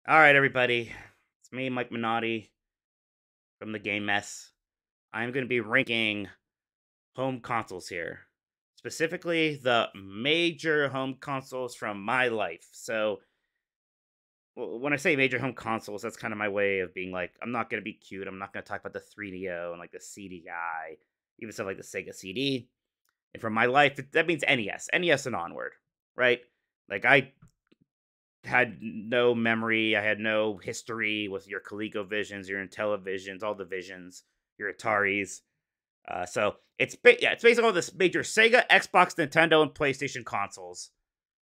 All right, everybody. It's me, Mike Minotti from the Game Mess. I'm going to be ranking home consoles here, specifically the major home consoles from my life. So, when I say major home consoles, that's kind of my way of being like, I'm not going to be cute. I'm not going to talk about the 3DO and like the CDI, even stuff like the Sega CD. And from my life, that means NES and onward, right? Like, I had no memory. I had no history with your ColecoVisions, your Intellivisions, all the Visions, your Ataris. So it's basically all this major Sega, Xbox, Nintendo, and PlayStation consoles,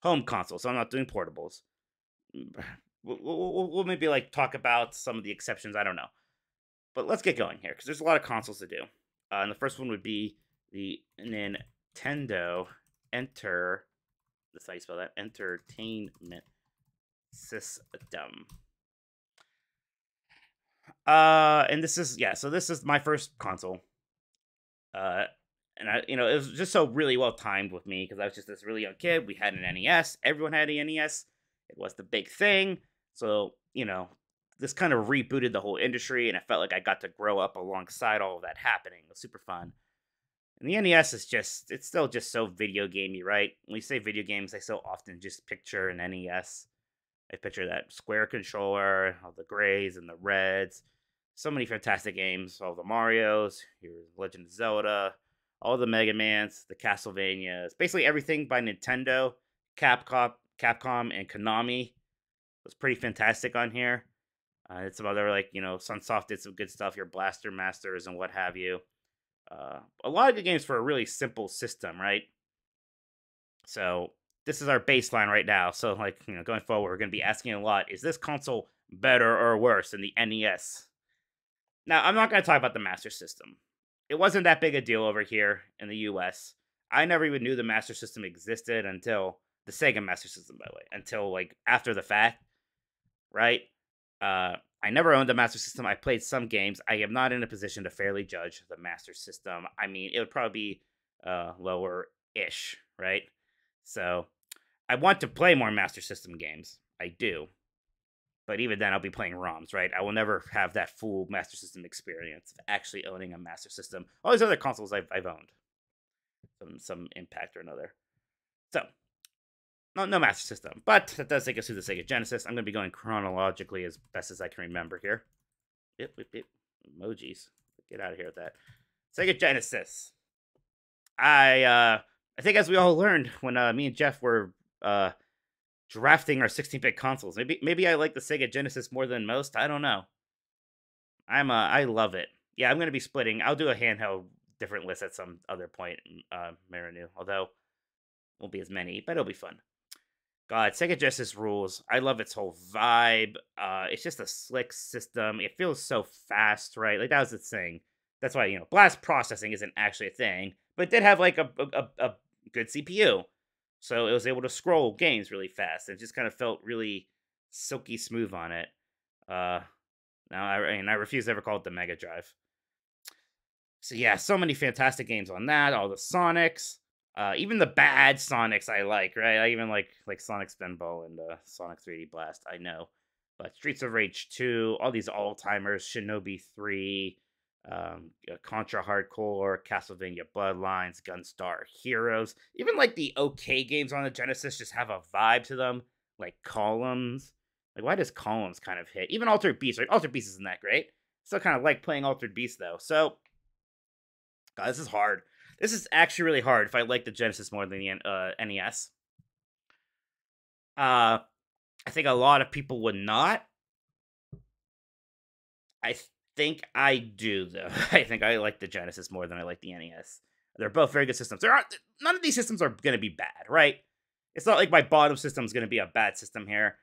home consoles. So I'm not doing portables. We'll maybe like talk about some of the exceptions. I don't know, but let's get going here because there's a lot of consoles to do. And the first one would be the Nintendo Enter. That's how you spell that. Entertainment System. And this is so this is my first console. Uh, and it was just so really well timed with me because I was just this really young kid. We had an NES. Everyone had an NES. It was the big thing. So this kind of rebooted the whole industry, and I felt like I got to grow up alongside all of that happening. It was super fun. And the NES is it's still just so video gamey, right? When we say video games, I so often just picture an NES. I picture that square controller, all the grays and the reds. So many fantastic games. All the Marios, your Legend of Zelda, all the Mega Mans, the Castlevanias. Basically everything by Nintendo, Capcom, and Konami was pretty fantastic on here. It's some other Sunsoft did some good stuff. Your Blaster Masters and what have you. A lot of good games for a really simple system, right? So this is our baseline right now. So going forward, we're going to be asking a lot: is this console better or worse than the NES? Now, I'm not going to talk about the Master System. It wasn't that big a deal over here in the US. I never even knew the Master System existed until the Sega Master System, by the way, until like after the fact, right? I never owned the Master System. I played some games. I am not in a position to fairly judge the Master System. I mean, it would probably be lower ish, right? So I want to play more Master System games. I do. But even then, I'll be playing ROMs, right? I will never have that full Master System experience of actually owning a Master System. All these other consoles I've owned, some impact or another. So, no Master System. But that does take us to the Sega Genesis. I'm going to be going chronologically as best as I can remember here. Yep. Emojis. Get out of here with that. Sega Genesis. I think as we all learned when me and Jeff were drafting our 16-bit consoles. Maybe I like the Sega Genesis more than most. I don't know. I love it. Yeah, I'm gonna be splitting. I'll do a handheld different list at some other point. Marinu, although won't be as many, but it'll be fun. God, Sega Genesis rules. I love its whole vibe. It's just a slick system. It feels so fast, right? Like that was the thing. That's why blast processing isn't actually a thing, but it did have like a good CPU. So it was able to scroll games really fast. It just kind of felt really silky smooth on it. Now I refuse to ever call it the Mega Drive. So yeah, so many fantastic games on that. All the Sonics, even the bad Sonics I like, right? I even like Sonic Spinball and Sonic 3D Blast. I know, but Streets of Rage 2, all these all timers, Shinobi 3, Contra Hardcore, Castlevania Bloodlines, Gunstar Heroes. Even like the okay games on the Genesis just have a vibe to them, like Columns. Like, why does Columns kind of hit? Even Altered Beast, right? Altered Beast isn't that great. Still kind of like playing Altered Beast though. So, God, this is hard. This is actually really hard if I like the Genesis more than the NES. I think a lot of people would not. I think I do though. I think I like the Genesis more than I like the NES. They're both very good systems. None of these systems are going to be bad, right? It's not like my bottom system is going to be a bad system here.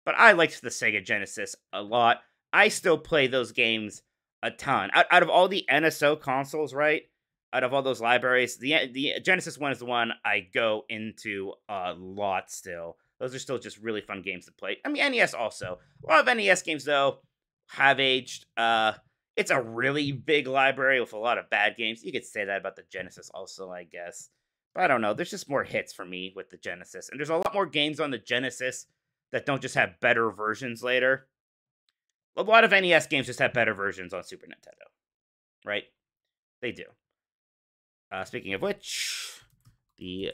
But I liked the Sega Genesis a lot. I still play those games a ton. Out of all the NSO consoles, right? Out of all those libraries, the Genesis one is the one I go into a lot still. Those are still just really fun games to play. I mean, NES also. A lot of NES games, though, have aged. It's a really big library with a lot of bad games. You could say that about the Genesis also, I guess. But I don't know. There's just more hits for me with the Genesis. And there's a lot more games on the Genesis that don't just have better versions later. A lot of NES games just have better versions on Super Nintendo, right? They do. Speaking of which, I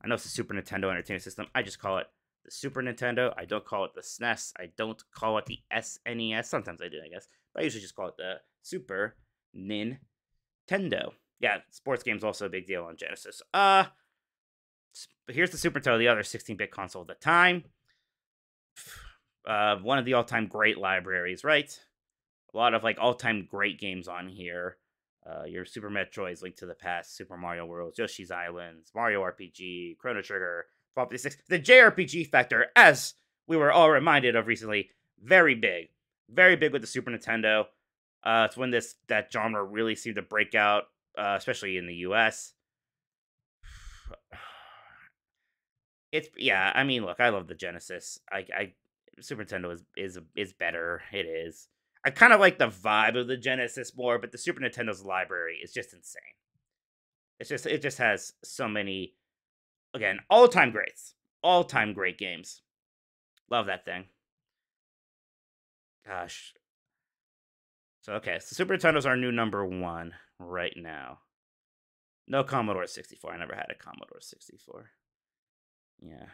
know it's the Super Nintendo Entertainment System. I just call it the Super Nintendo. I don't call it the SNES. I don't call it the SNES. Sometimes I do, I guess. But I usually just call it the Super Nintendo. Yeah, sports games also a big deal on Genesis. But here's the Super Nintendo, the other 16-bit console at the time. One of the all-time great libraries, right? A lot of like all-time great games on here. Your Super Metroids, Link to the Past, Super Mario World, Yoshi's Islands, Mario RPG, Chrono Trigger, Final Fantasy 6. The JRPG factor, as we were all reminded of recently, very big with the Super Nintendo. It's when that genre really seemed to break out, especially in the US. I mean, look, I love the Genesis. Super Nintendo is better. It is. I kind of like the vibe of the Genesis more, but the Super Nintendo's library is just insane. It just has so many, again, all-time greats. All-time great games. Love that thing. Gosh. So Super Nintendo's our new number one right now. No Commodore 64. I never had a Commodore 64. Yeah.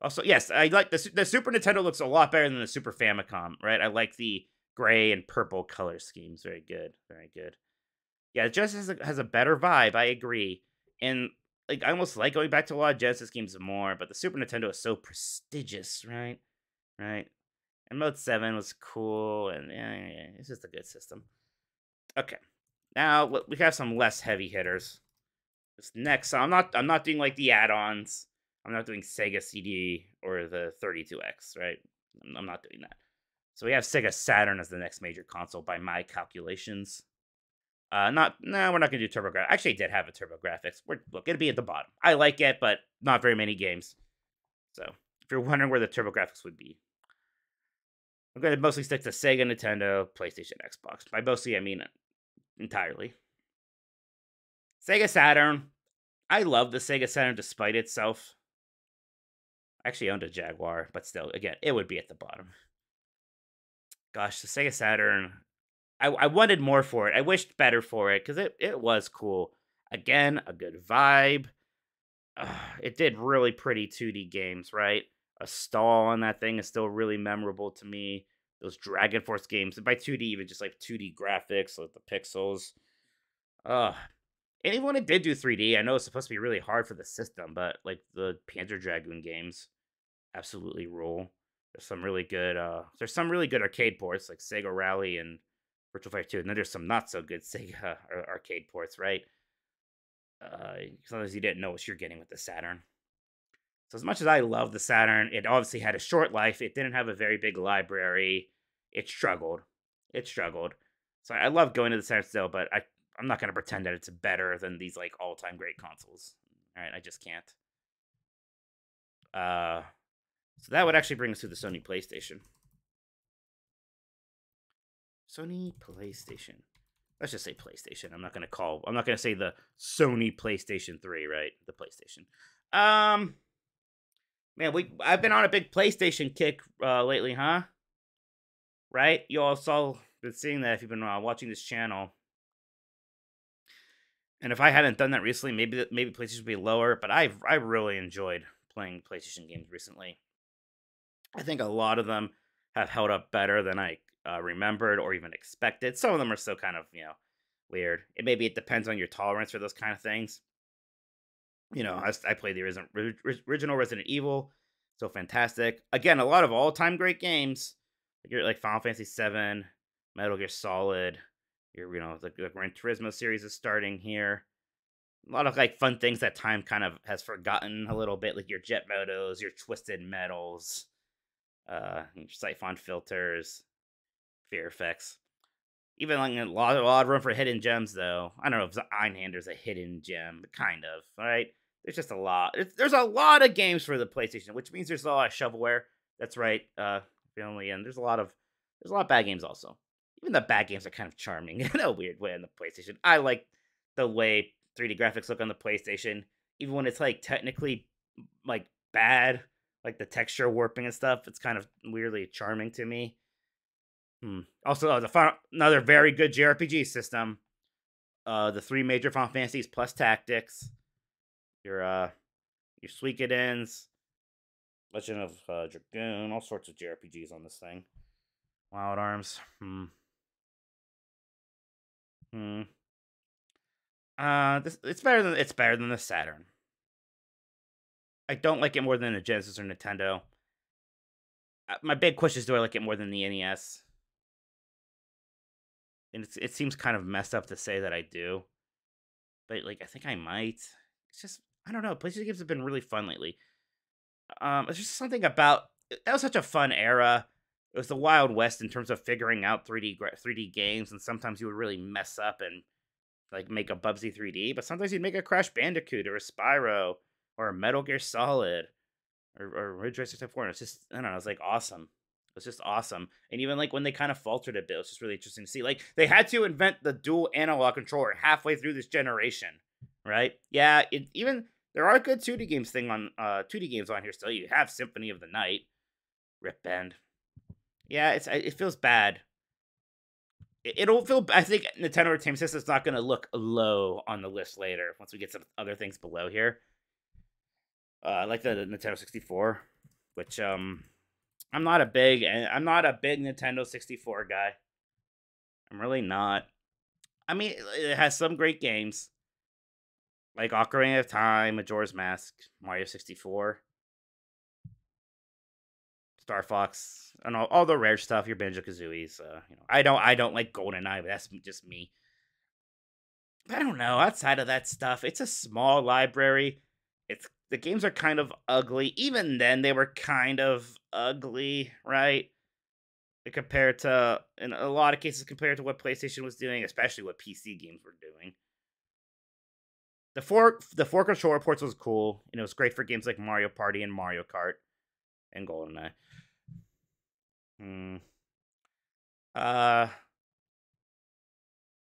Also, yes, I like the Super Nintendo looks a lot better than the Super Famicom, right? I like the gray and purple color schemes. Very good. Very good. Yeah, it just has a better vibe. I agree. And like I almost like going back to a lot of Genesis games more, but the Super Nintendo is so prestigious, right? Right. And Mode 7 was cool, and it's just a good system. Okay. Now we have some less heavy hitters. This next, I'm not doing like the add-ons. I'm not doing Sega CD or the 32X, right? I'm not doing that. So we have Sega Saturn as the next major console by my calculations. We're not gonna do TurboGrafx. Actually, it did have a TurboGrafx. Look, it'll be at the bottom. I like it, but not very many games. So if you're wondering where the TurboGrafx would be, I'm gonna mostly stick to Sega, Nintendo, PlayStation, Xbox. By mostly, I mean entirely. Sega Saturn. I love the Sega Saturn despite itself. I actually owned a Jaguar, but still, again, it would be at the bottom. Gosh, the Sega Saturn. I wanted more for it. I wished better for it, because it was cool. Again, a good vibe. It did really pretty 2D games, right? A stall on that thing is still really memorable to me. Those Dragon Force games, and by 2D, even just like 2D graphics, like the pixels. And even when it did do 3D, I know it's supposed to be really hard for the system, but like the Panzer Dragoon games absolutely rule. There's some really good arcade ports like Sega Rally and Virtual Fighter 2, and then there's some not so good Sega arcade ports, right? Sometimes you didn't know what you're getting with the Saturn. So as much as I love the Saturn, it obviously had a short life. It didn't have a very big library. It struggled. So I love going to the Saturn still, but I'm not going to pretend that it's better than these like all-time great consoles. All right, I just can't. So that would actually bring us to the Sony PlayStation. Sony PlayStation. Let's just say PlayStation. I'm not gonna say the Sony PlayStation 3, right? The PlayStation. Man, I've been on a big PlayStation kick lately, huh? Right? You all been seeing that if you've been watching this channel. And if I hadn't done that recently, maybe PlayStation would be lower. But I really enjoyed playing PlayStation games recently. I think a lot of them have held up better than I remembered or even expected. Some of them are still kind of weird. Maybe it depends on your tolerance for those kind of things. I played the original Resident Evil, so fantastic. Again, a lot of all-time great games, like Final Fantasy VII, Metal Gear Solid. The Gran Turismo series is starting here. A lot of like fun things that time kind of has forgotten a little bit, like your Jet Motos, your Twisted Metals, your Siphon Filters, Fear Effects. Even like a lot of room for hidden gems, though. I don't know if Einhander's a hidden gem, but kind of, right? There's just a lot. There's a lot of games for the PlayStation, which means there's a lot of shovelware. That's right. And there's a lot of bad games also. Even the bad games are kind of charming in a weird way on the PlayStation. I like the way 3D graphics look on the PlayStation, even when it's like technically like bad Like the texture warping and stuff. It's kind of weirdly charming to me. Also, another very good JRPG system. The three major Final Fantasies plus tactics. Your Suikoden's, Legend of Dragoon, all sorts of JRPGs on this thing. Wild Arms. It's better than the Saturn. I don't like it more than the Genesis or Nintendo. My big question is, do I like it more than the NES? And it seems kind of messed up to say that I do, but like I think I might. It's just I don't know. PlayStation games have been really fun lately. It's just something about that was such a fun era. It was the Wild West in terms of figuring out 3D games, and sometimes you would really mess up and like make a Bubsy 3D, but sometimes you'd make a Crash Bandicoot or a Spyro or a Metal Gear Solid or Ridge Racer Type 4. And it's just I don't know. It's like awesome. It's just awesome. And even like when they kind of faltered a bit, it's just really interesting to see. Like they had to invent the dual analog controller halfway through this generation, right? Yeah, even there are good 2D games on 2D games on here still. You have Symphony of the Night, Rip Bend. Yeah, it feels bad. It'll feel. I think Nintendo Entertainment System is not going to look low on the list later once we get some other things below here. I like the Nintendo 64, which I'm not a big Nintendo 64 guy. I'm really not. I mean, it has some great games like Ocarina of Time, Majora's Mask, Mario 64, Star Fox, and all the rare stuff. Your Banjo Kazooie's. I don't like GoldenEye, but that's just me. I don't know. Outside of that stuff, it's a small library. The games are kind of ugly. Even then, they were kind of ugly, right? Compared to, in a lot of cases, compared to what PlayStation was doing, especially what PC games were doing. The four controller ports was cool, and it was great for games like Mario Party and Mario Kart and GoldenEye.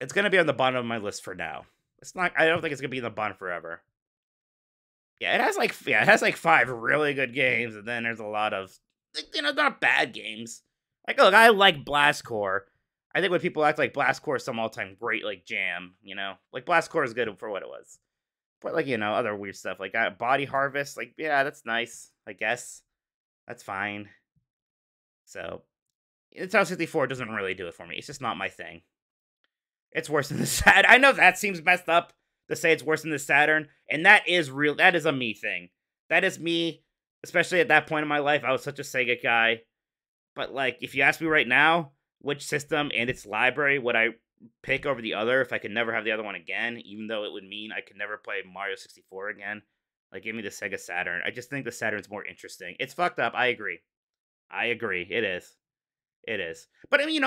It's gonna be on the bottom of my list for now. It's not. I don't think it's gonna be in the bottom forever. Yeah, it has like 5 really good games, and then there's a lot of not bad games. Like, look, I like Blast Core. I think when people act like Blast Core is some all-time great like jam, like Blast Core is good for what it was. But like other weird stuff like Body Harvest, like yeah, that's nice. I guess that's fine. So, Nintendo 64 doesn't really do it for me. It's just not my thing. It's worse than the Saturn. I know that seems messed up to say it's worse than the Saturn, and that is real. That is a me thing. That is me, especially at that point in my life. I was such a Sega guy. But like, if you ask me right now, which system and its library would I pick over the other if I could never have the other one again, even though it would mean I could never play Mario 64 again? Like, give me the Sega Saturn. I just think the Saturn's more interesting. It's fucked up. I agree. It is. It is. But I mean,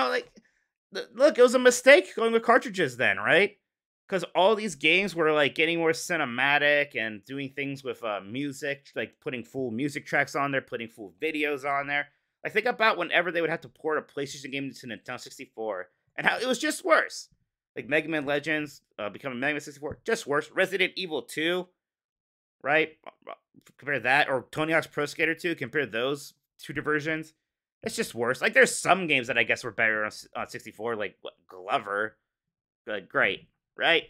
look, it was a mistake going with cartridges then, right? Because all these games were like getting more cinematic and doing things with music, like putting full music tracks on there, putting full videos on there. Like, think about whenever they would have to port a PlayStation game into Nintendo 64 and how it was just worse. Like Mega Man Legends becoming Mega Man 64, just worse. Resident Evil 2, right? Compare that, or Tony Hawk's Pro Skater 2, compare those two versions. It's just worse. Like, there's some games that I guess were better on 64, like Glover. But great, right?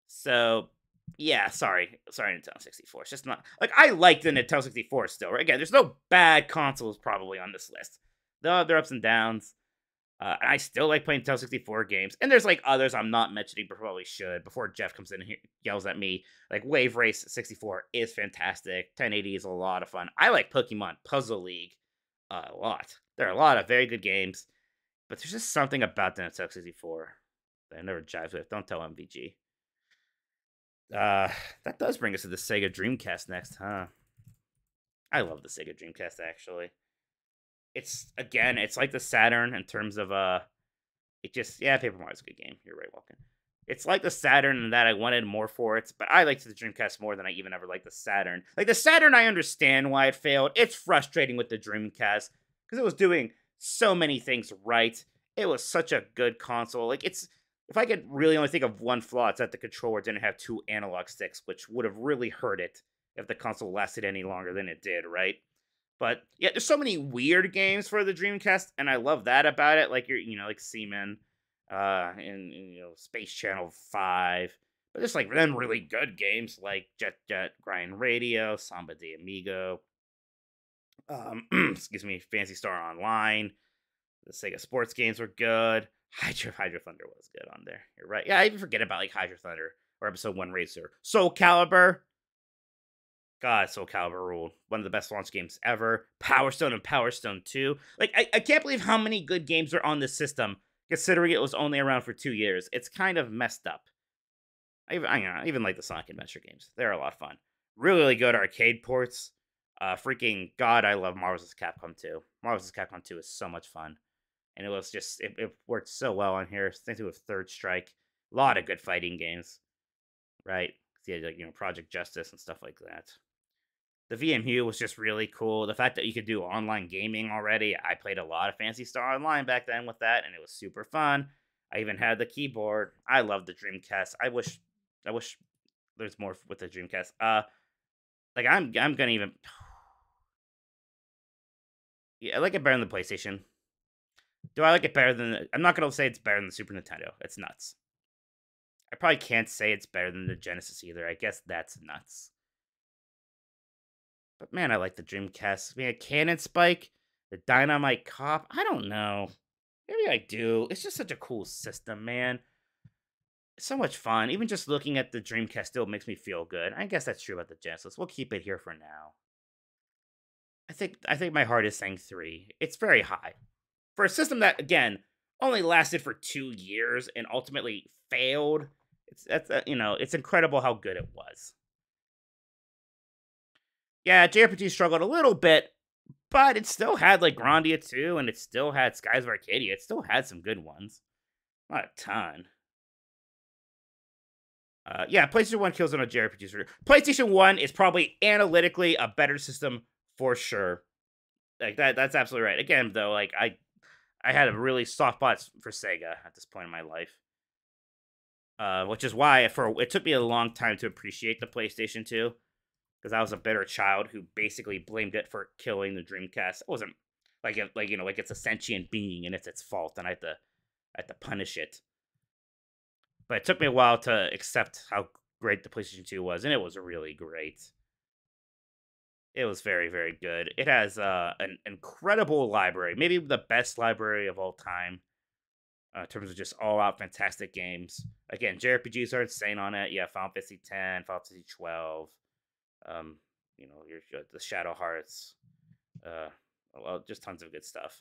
So, yeah, sorry, Nintendo 64. It's just not like I like the Nintendo 64 still. Right? Again, there's no bad consoles probably on this list. They're ups and downs. I still like playing Nintendo 64 games, and there's like others I'm not mentioning, but probably should before Jeff comes in and yells at me. Like Wave Race 64 is fantastic. 1080 is a lot of fun. I like Pokemon Puzzle League a lot. There are a lot of very good games, but there's just something about the Nintendo 64 that I never jives with. Don't tell MVG. That does bring us to the Sega Dreamcast next, huh? I love the Sega Dreamcast, actually. It's like the Saturn in terms of, Paper Mario's a good game. You're right, Walken. It's like the Saturn in that I wanted more for it, but I liked the Dreamcast more than I even ever liked the Saturn. Like, the Saturn, I understand why it failed. It's frustrating with the Dreamcast, because it was doing so many things right. It was such a good console. Like, if I could really only think of one flaw, it's that the controller didn't have 2 analog sticks, which would have really hurt it if the console lasted any longer than it did, right? But yeah, there's so many weird games for the Dreamcast, and I love that about it. Like like Seaman, and Space Channel 5. But there's like then really good games like Jet Grind Radio, Samba de Amigo, excuse me, Fancy Star Online. The Sega sports games were good. Hydro Thunder was good on there. You're right. Yeah, I even forget about like Hydro Thunder or Episode 1 Racer. Soul Calibur. God, Soul Calibur ruled. One of the best launch games ever. Power Stone and Power Stone 2. Like, I can't believe how many good games are on this system, considering it was only around for 2 years. It's kind of messed up. I even like the Sonic Adventure games. They're a lot of fun. Really, really good arcade ports. Freaking God, I love Marvel's Capcom 2. Marvel's Capcom 2 is so much fun. And it was just, it worked so well on here. Same thing with Third Strike. A lot of good fighting games, right? Yeah, like, Project Justice and stuff like that. The VMU was just really cool. The fact that you could do online gaming already. I played a lot of Fancy Star Online back then with that, and it was super fun. I even had the keyboard. I love the Dreamcast. I wish there's more with the Dreamcast. Like I'm gonna even. Yeah, I like it better than the PlayStation. Do I like it better than? I'm not gonna say it's better than the Super Nintendo. It's nuts. I probably can't say it's better than the Genesis either. I guess that's nuts. But man, I like the Dreamcast. Man, Cannon Spike, the Dynamite Cop. I don't know. Maybe I do. It's just such a cool system, man. It's so much fun. Even just looking at the Dreamcast still makes me feel good. I guess that's true about the Genesis. We'll keep it here for now. I think my heart is saying 3. It's very high. For a system that, again, only lasted for 2 years and ultimately failed, it's incredible how good it was. Yeah, JRPG struggled a little bit, but it still had like Grandia 2, and it still had Skies of Arcadia. It still had some good ones. Not a ton. Yeah, PlayStation 1 kills on a JRPG. PlayStation 1 is probably analytically a better system for sure. Like that's absolutely right. Again, though, like I had a really soft spot for Sega at this point in my life. Which is why it took me a long time to appreciate the PlayStation 2, because I was a bitter child who basically blamed it for killing the Dreamcast. It wasn't like it's a sentient being and it's its fault, and I had to punish it. But it took me a while to accept how great the PlayStation 2 was, and it was really great. It was very, very good. It has an incredible library, maybe the best library of all time, in terms of just all out fantastic games. Again, JRPGs are insane on it. Yeah, Final Fantasy X, Final Fantasy 12, um, the Shadow Hearts, uh, well, just tons of good stuff.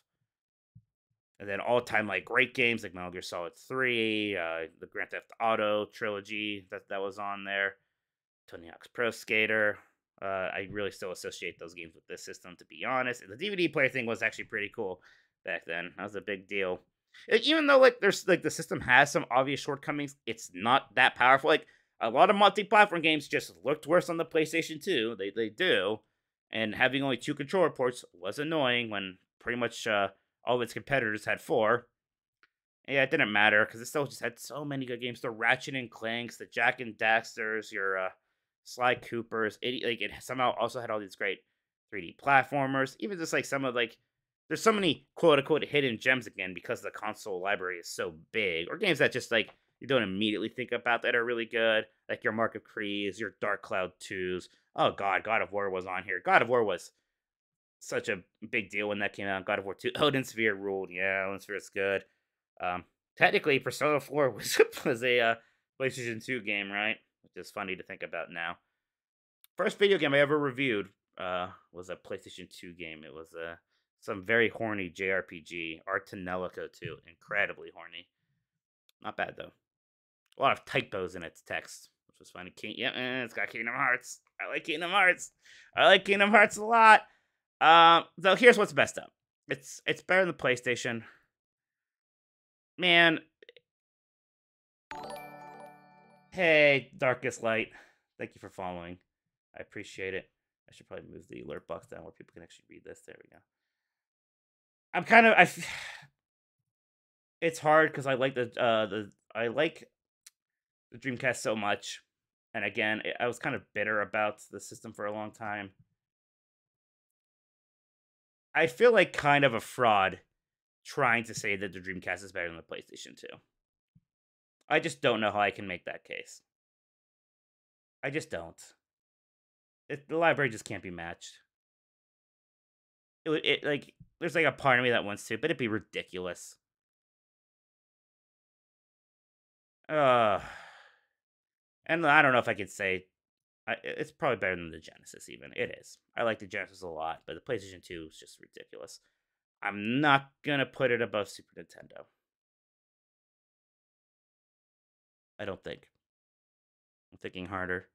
And then all time like great games like Metal Gear Solid 3, the Grand Theft Auto trilogy that was on there, Tony Hawk's Pro Skater. I really still associate those games with this system, to be honest. And the DVD player thing was actually pretty cool back then. That was a big deal. Even though like there's like the system has some obvious shortcomings, it's not that powerful. Like a lot of multi-platform games just looked worse on the PlayStation 2. They do. And having only 2 controller ports was annoying when pretty much all of its competitors had 4. Yeah, it didn't matter because it still just had so many good games. The Ratchet and Clanks, the Jack and Daxters, your Sly Coopers. It somehow also had all these great 3D platformers. Even just like some of like, there's so many quote unquote hidden gems again because the console library is so big. Or games that just like you don't immediately think about that are really good, like your Mark of Krees, your Dark Cloud 2s. Oh God, God of War was on here. God of War was such a big deal when that came out. God of War 2. Odin Sphere ruled. Yeah, Odin Sphere is good. Um, Technically, Persona 4 was a PlayStation 2 game, right? Which is funny to think about now. First video game I ever reviewed was a PlayStation 2 game. It was some very horny JRPG, Art to Nellico 2. Incredibly horny. Not bad, though. A lot of typos in its text, which was funny. It's got Kingdom Hearts. I like Kingdom Hearts. I like Kingdom Hearts a lot. So here's what's messed up. It's better than the PlayStation. Man, hey, Darkest Light. Thank you for following. I appreciate it. I should probably move the alert box down where people can actually read this. There we go. I'm kind of it's hard because I like I like the Dreamcast so much, and again, I was kind of bitter about the system for a long time. I feel like kind of a fraud trying to say that the Dreamcast is better than the PlayStation 2. I just don't know how I can make that case. I just don't. The library just can't be matched. Like there's like a part of me that wants to, but it'd be ridiculous. Uh, and I don't know if I could say it's probably better than the Genesis. Even it is. I like the Genesis a lot, but the PlayStation 2 is just ridiculous. I'm not gonna put it above Super Nintendo. I don't think. I'm thinking harder.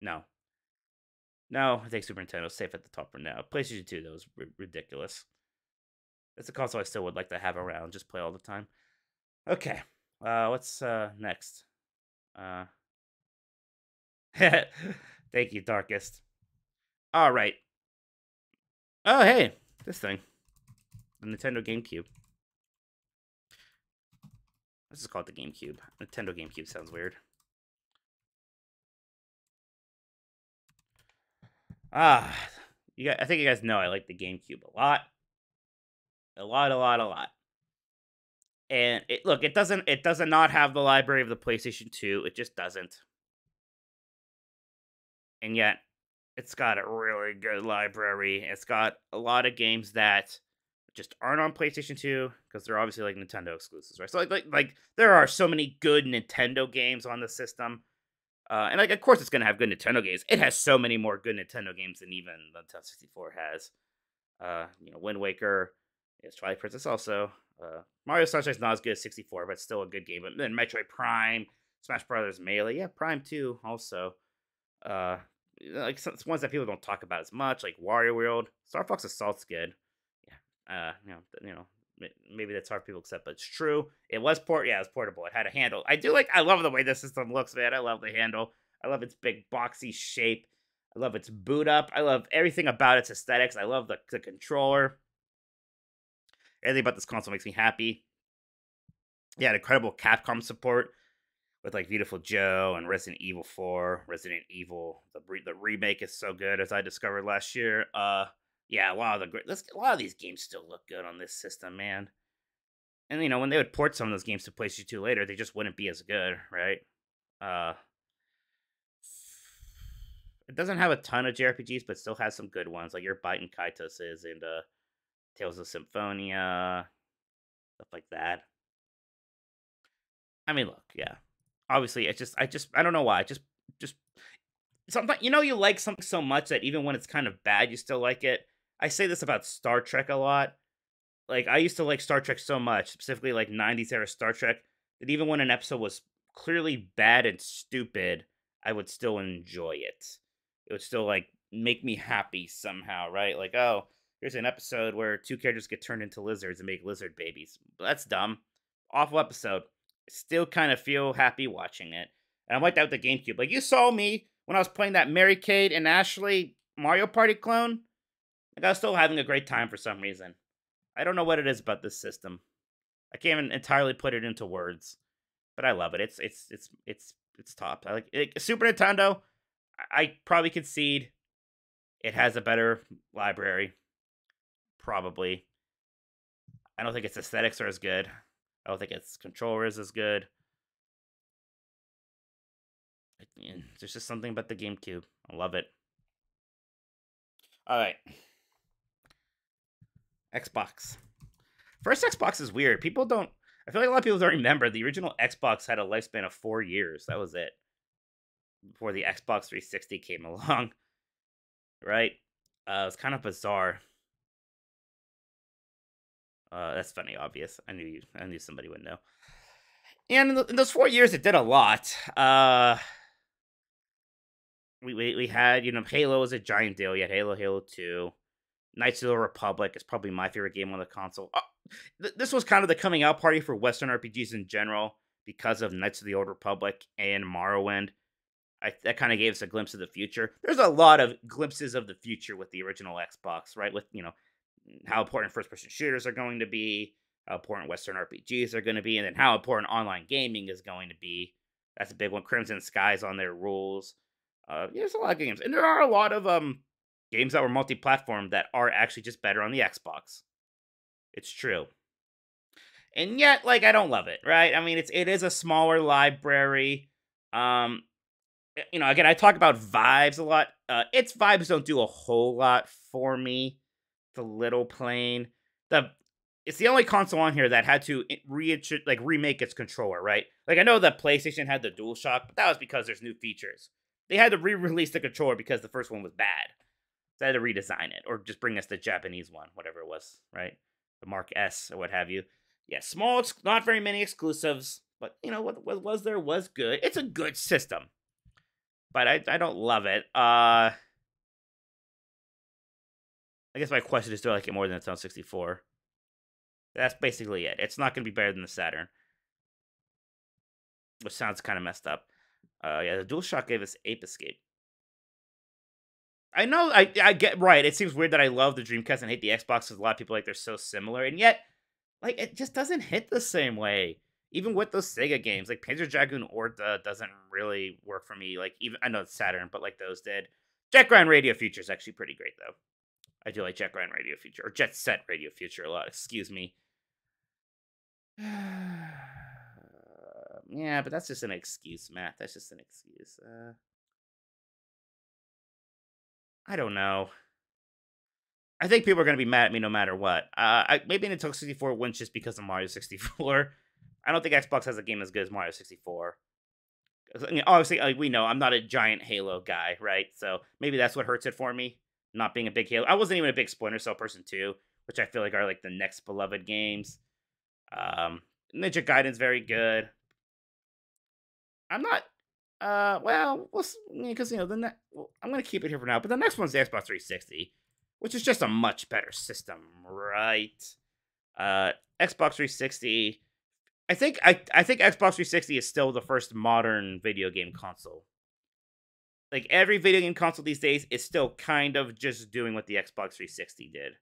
No. No, I think Super Nintendo's safe at the top for now. PlayStation 2, though, is ridiculous. It's a console I still would like to have around, just play all the time. Okay. What's next? Thank you, Darkest. All right. Oh, hey, this thing. The Nintendo GameCube. Let's just call it the GameCube. Nintendo GameCube sounds weird. I think you guys know I like the GameCube a lot. A lot. And it does not have the library of the PlayStation 2. It just doesn't. And yet, it's got a really good library. It's got a lot of games that just aren't on PlayStation 2 because they're obviously like Nintendo exclusives, right? So like there are so many good Nintendo games on the system. And like of course it's gonna have good Nintendo games. It has so many more good Nintendo games than even the Nintendo 64 has. Wind Waker, it's Twilight Princess also. Mario Sunshine's not as good as 64, but still a good game. But then Metroid Prime, Smash Brothers Melee, yeah, Prime 2 also. Like some ones that people don't talk about as much, like Wario World, Star Fox Assault's good. Yeah, maybe that's hard for people to accept, but it's true. It was portable. It had a handle. I love the way the system looks, man. I love the handle. I love its big boxy shape. I love its boot up. I love everything about its aesthetics. I love the controller. Everything about this console makes me happy. Yeah, incredible Capcom support with like Beautiful Joe and Resident Evil 4, Resident Evil. The remake is so good, as I discovered last year. Yeah, a lot of these games still look good on this system, man. And when they would port some of those games to PlayStation 2 later, they just wouldn't be as good, right? It doesn't have a ton of JRPGs, but still has some good ones, like your Bite and Kaitoses and Tales of Symphonia, stuff like that. I mean, look, yeah. Obviously, I don't know why. Just sometimes you like something so much that even when it's kind of bad, you still like it. I say this about Star Trek a lot. Like I used to like Star Trek so much, specifically like 90s era Star Trek, that even when an episode was clearly bad and stupid, I would still enjoy it. It would still like make me happy somehow, right? Like, oh, here's an episode where two characters get turned into lizards and make lizard babies. That's dumb. Awful episode. Still kind of feel happy watching it. And I'm like that with the GameCube. Like, you saw me when I was playing that Mary Kate and Ashley Mario Party clone. Like, I was still having a great time for some reason. I don't know what it is about this system. I can't even entirely put it into words, but I love it. It's top. I like it. Super Nintendo. I probably concede it has a better library. Probably. I don't think its aesthetics are as good. I don't think its controller is as good. There's just something about the GameCube. I love it. All right. Xbox. First Xbox is weird. People don't. I feel like a lot of people don't remember the original Xbox had a lifespan of 4 years. That was it. Before the Xbox 360 came along. Right? It was kind of bizarre. That's funny, obvious. I knew somebody would know. And in those 4 years, it did a lot. We had, Halo was a giant deal. You had Halo 2. Knights of the Republic is probably my favorite game on the console. This was kind of the coming out party for Western RPGs in general because of Knights of the Old Republic and Morrowind. That kind of gave us a glimpse of the future. There's a lot of glimpses of the future with the original Xbox, right? With, how important first-person shooters are going to be, how important Western RPGs are going to be, and then how important online gaming is going to be. That's a big one. Crimson Skies on their rules. There's a lot of games. And there are a lot of games that were multi-platform that are actually just better on the Xbox. It's true. And yet, like, I don't love it, right? I mean, it is a smaller library. Um, again, I talk about vibes a lot. Its vibes don't do a whole lot for me. It's a little plain. The it's the only console on here that had to remake its controller, right? Like, I know that PlayStation had the DualShock, but that was because there's new features. They had to re-release the controller because the first one was bad. So they had to redesign it or just bring us the Japanese one, whatever it was, right? The Mark S or what have you. Yeah, small, not very many exclusives, but what was there was good. It's a good system, but I don't love it. I guess my question is, do I like it more than its own 64? That's basically it. It's not going to be better than the Saturn, which sounds kind of messed up. Yeah, the DualShock gave us Ape Escape. I know, I get right. It seems weird that I love the Dreamcast and hate the Xbox because a lot of people like they're so similar, and yet, like, it just doesn't hit the same way. Even with those Sega games, like Panzer Dragoon Orta doesn't really work for me. Like, even I know it's Saturn, but like those did. Jet Grind Radio Future is actually pretty great though. I do like Jet Grind Radio Future or Jet Set Radio Future a lot. Excuse me. Yeah, but that's just an excuse, Matt. That's just an excuse. I don't know. I think people are gonna be mad at me no matter what. Maybe Nintendo 64 wins just because of Mario 64. I don't think Xbox has a game as good as Mario 64. I mean, obviously, like, we know I'm not a giant Halo guy, right? So maybe that's what hurts it for me. Not being a big Halo. I wasn't even a big Splinter Cell person too, which I feel like are like the next beloved games. Um, Ninja Gaiden's very good. I'm not. Well, because well, I'm gonna keep it here for now. But the next one's the Xbox 360, which is just a much better system, right? Xbox 360. I think Xbox 360 is still the first modern video game console. Like, every video game console these days is still kind of just doing what the Xbox 360 did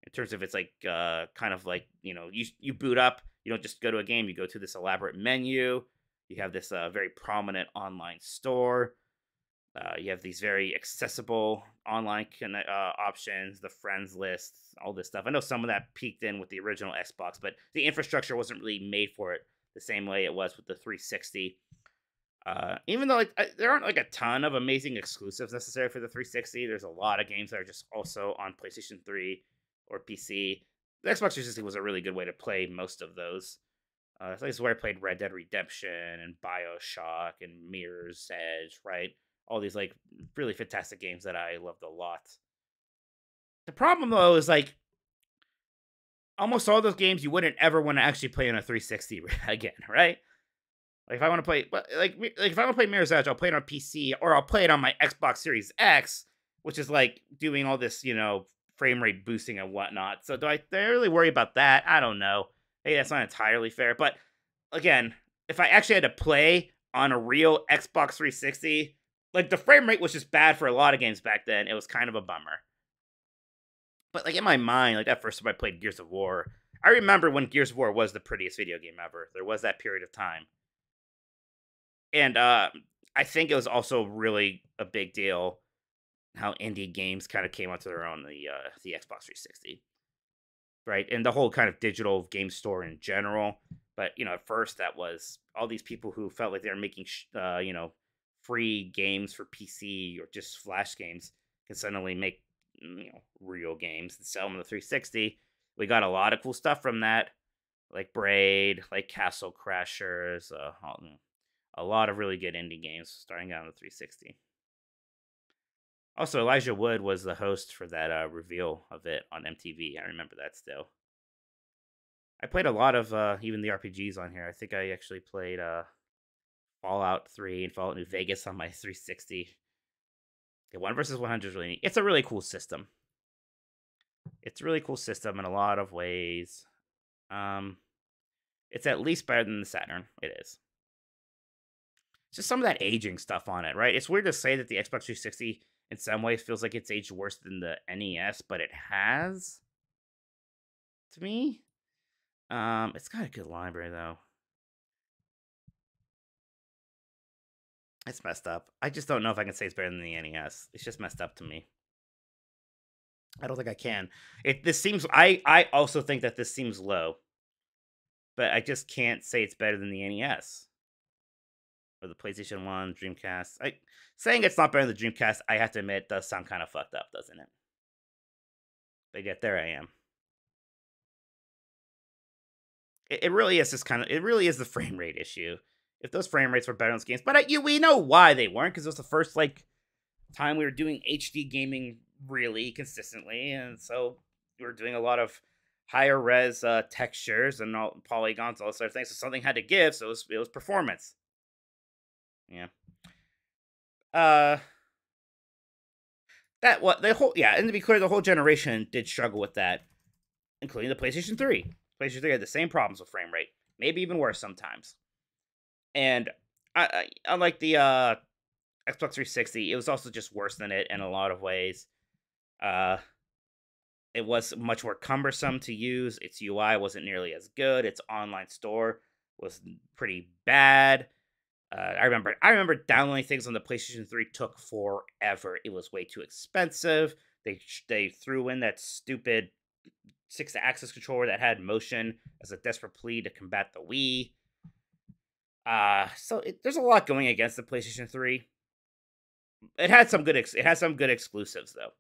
in terms of it's like kind of like you boot up. You don't just go to a game. You go to this elaborate menu. You have this very prominent online store. You have these very accessible online options, the friends lists, all this stuff. I know some of that peaked in with the original Xbox, but the infrastructure wasn't really made for it the same way it was with the 360. Even though there aren't like a ton of amazing exclusives necessary for the 360, there's a lot of games that are just also on PlayStation 3 or PC. The Xbox 360 was a really good way to play most of those. So this is where I played Red Dead Redemption and BioShock and Mirror's Edge, right? All these like really fantastic games that I loved a lot. The problem though is like almost all those games you wouldn't ever want to actually play on a 360 again, right? Like if I want to play, like if I want to play Mirror's Edge, I'll play it on PC or I'll play it on my Xbox Series X, which is like doing all this, frame rate boosting and whatnot. So do I really worry about that? I don't know. Hey, that's not entirely fair, but again, if I actually had to play on a real Xbox 360, like the frame rate was just bad for a lot of games back then. It was kind of a bummer. But like in my mind, like that first time I played Gears of War, I remember when Gears of War was the prettiest video game ever. There was that period of time. And I think it was also really a big deal how indie games kind of came onto their own the Xbox 360, right? And the whole kind of digital game store in general. But at first that was all these people who felt like they were making free games for PC or just Flash games can suddenly make real games and sell them on the 360. We got a lot of cool stuff from that, like Braid, like Castle Crashers, a lot of really good indie games starting out on the 360. Also, Elijah Wood was the host for that reveal of it on MTV. I remember that still. I played a lot of even the RPGs on here. I think I actually played Fallout 3 and Fallout New Vegas on my 360. Okay, 1 versus 100 is really neat. It's a really cool system. It's a really cool system in a lot of ways. It's at least better than the Saturn. It is. Just some of that aging stuff on it, right? It's weird to say that the Xbox 360 in some ways feels like it's aged worse than the NES, but it has to me. It's got a good library though. It's messed up. I just don't know if I can say it's better than the NES. It's just messed up to me. I don't think I can. This seems. I also think that this seems low, but I just can't say it's better than the NES or the PlayStation One, Dreamcast. Saying it's not better than the Dreamcast, I have to admit, does sound kind of fucked up, doesn't it? But yet there I am. It really is just kind of. It really is the frame rate issue. If those frame rates were better in those games, but we know why they weren't, because it was the first time we were doing HD gaming really consistently, and so we were doing a lot of higher res textures and all polygons, all those sort of things. So something had to give, so it was performance. Yeah. Uh, that what the whole and to be clear, the whole generation did struggle with that, including the PlayStation 3. PlayStation 3 had the same problems with frame rate, maybe even worse sometimes. And unlike the Xbox 360, it was also just worse than it in a lot of ways. It was much more cumbersome to use. Its UI wasn't nearly as good. Its online store was pretty bad. I remember downloading things on the PlayStation 3 took forever. It was way too expensive. They threw in that stupid 6-axis controller that had motion as a desperate plea to combat the Wii. So there's a lot going against the PlayStation 3. It had some good exclusives though.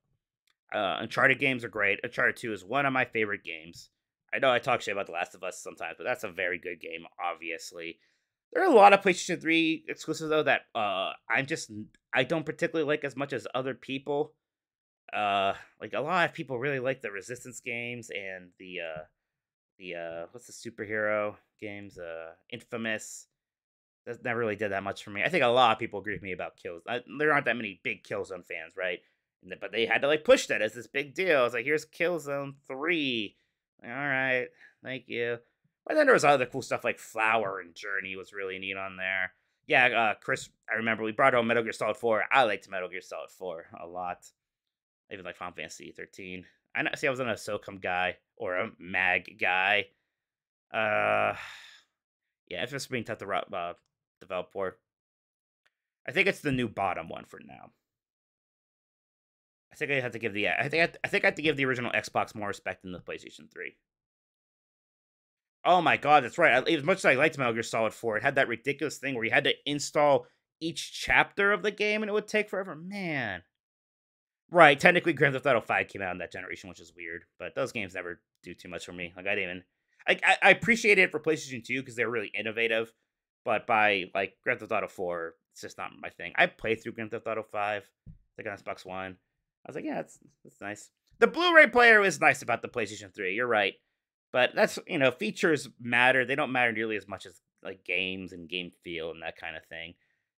Uncharted games are great. Uncharted 2 is one of my favorite games. I know I talk shit about The Last of Us sometimes, but that's a very good game, obviously. There are a lot of PlayStation 3 exclusives though that I don't particularly like as much as other people. Like a lot of people really like the Resistance games and the what's the superhero games? Infamous. That never really did that much for me. I think a lot of people agree with me about Kills. There aren't that many big Killzone fans, right? But they had to push that as this big deal. It's like, here's Killzone 3. All right, thank you. But then there was other cool stuff like Flower and Journey was really neat on there. Yeah, Chris, I remember we brought on Metal Gear Solid 4. I liked Metal Gear Solid 4 a lot. Even like Final Fantasy 13. I was an SOCOM guy or a MAG guy. Yeah, it's just being tough to develop for. I think it's the new bottom one for now. I think I have to give I think I have to give the original Xbox more respect than the PlayStation 3. Oh my god, that's right. As much as I liked Metal Gear Solid 4, it had that ridiculous thing where you had to install each chapter of the game and it would take forever. Man. Right, technically Grand Theft Auto 5 came out in that generation, which is weird, but those games never do too much for me. Like, I didn't even... I appreciate it for PlayStation 2 because they're really innovative, but by, Grand Theft Auto 4, it's just not my thing. I played through Grand Theft Auto 5, like on Xbox One. I was like, yeah, that's nice. The Blu-ray player is nice about the PlayStation 3, you're right. But that's, features matter. They don't matter nearly as much as, games and game feel and that kind of thing.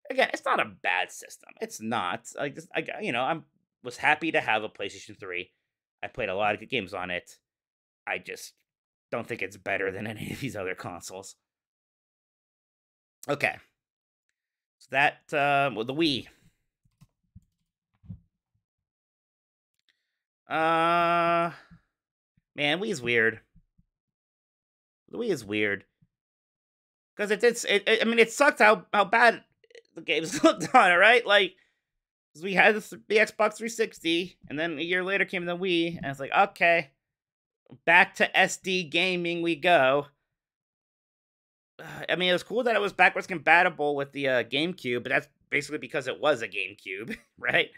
Again, it's not a bad system. It's not. I'm was happy to have a PlayStation 3. I played a lot of good games on it. I just don't think it's better than any of these other consoles. Okay. So that, the Wii. Man, Wii's weird. The Wii is weird. Because it sucked how bad the games looked on it, right? We had the Xbox 360, and then a year later came the Wii, and it's like, okay, back to SD gaming we go. It was cool that it was backwards compatible with the GameCube, but that's basically because it was a GameCube, right?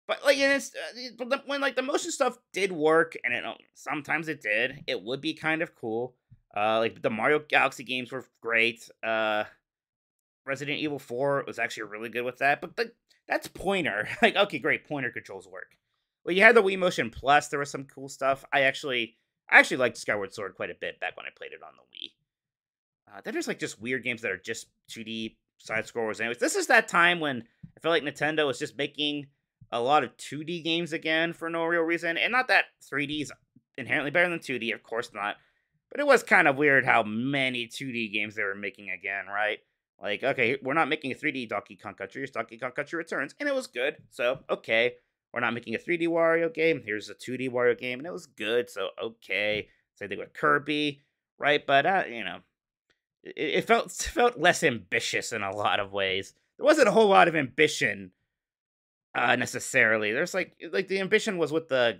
But when the motion stuff did work, and sometimes it did, it would be kind of cool. The Mario Galaxy games were great. Resident Evil 4 was actually really good with that, but that's pointer. Okay, great, pointer controls work. Well, you had the Wii Motion Plus. There was some cool stuff. I actually liked Skyward Sword quite a bit back when I played it on the Wii. Then there's just weird games that are just 2D side scrollers. Anyways, this is that time when I feel like Nintendo was just making a lot of 2D games again for no real reason. And not that 3D is inherently better than 2D, of course not. But it was kind of weird how many 2D games they were making again, right? Okay, we're not making a 3D Donkey Kong Country. It's Donkey Kong Country Returns, and it was good. So, okay. We're not making a 3D Wario game. Here's a 2D Wario game, and it was good. So, okay. Same thing with Kirby, right? But, it felt less ambitious in a lot of ways. There wasn't a whole lot of ambition, necessarily. There's, the ambition was with the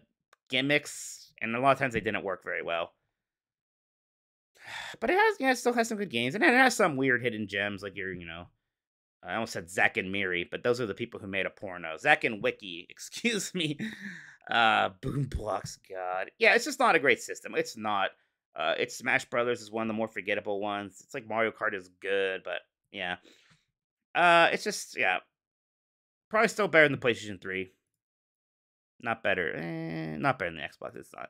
gimmicks, and a lot of times they didn't work very well. But it has, yeah, it still has some good games, and it has some weird hidden gems, like I almost said Zack and Miri, but those are the people who made a porno. Zack and Wiki, excuse me. Boom Blocks, God. Yeah, it's just not a great system. It's not. It's Smash Brothers is one of the more forgettable ones. It's like Mario Kart is good, but yeah. It's just, yeah. Probably still better than the PlayStation 3. Not better. Not better than the Xbox. It's not.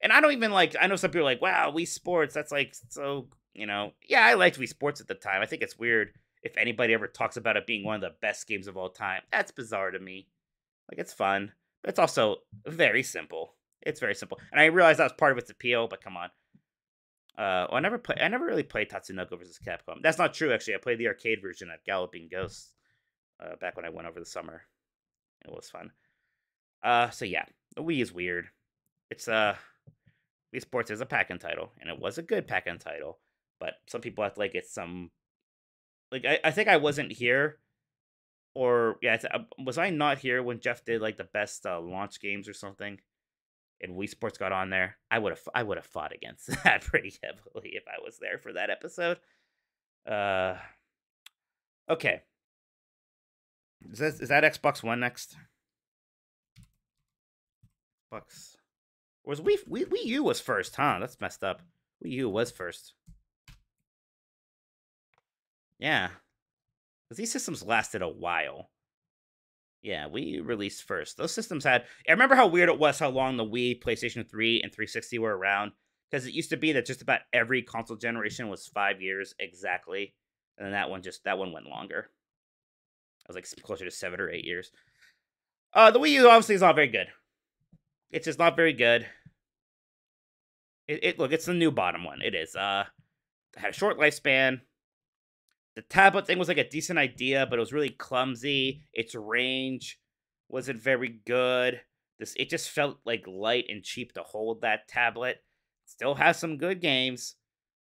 And I don't even like, I know some people are like, wow, Wii Sports, that's like so, yeah, I liked Wii Sports at the time. I think it's weird if anybody ever talks about it being one of the best games of all time. That's bizarre to me. Like, it's fun, but it's also very simple. It's very simple. And I realized that was part of its appeal, but come on. Well, I never really played Tatsunoko vs. Capcom. That's not true, actually. I played the arcade version at Galloping Ghosts back when I went over the summer. It was fun. So yeah, the Wii is weird. It's Wii Sports is a pack-in title, and it was a good pack-in title. But some people act like it's some, like, I think I wasn't here, or yeah, was I not here when Jeff did like the best launch games or something, and Wii Sports got on there? I would have fought against that pretty heavily if I was there for that episode. Okay, is that Xbox One next? Xbox. Was Wii U was first, huh? That's messed up. Wii U was first. Yeah. Because these systems lasted a while. Yeah, Wii U released first. Those systems had... I remember how weird it was how long the Wii, PlayStation 3, and 360 were around. Because it used to be that just about every console generation was 5 years exactly. And then that one went longer. It was like closer to 7 or 8 years. The Wii U obviously is not very good. It's just not very good. Look, it's the new bottom one. It is. It had a short lifespan. The tablet thing was like a decent idea, but it was really clumsy. Its range wasn't very good. It just felt like light and cheap to hold that tablet. Still has some good games.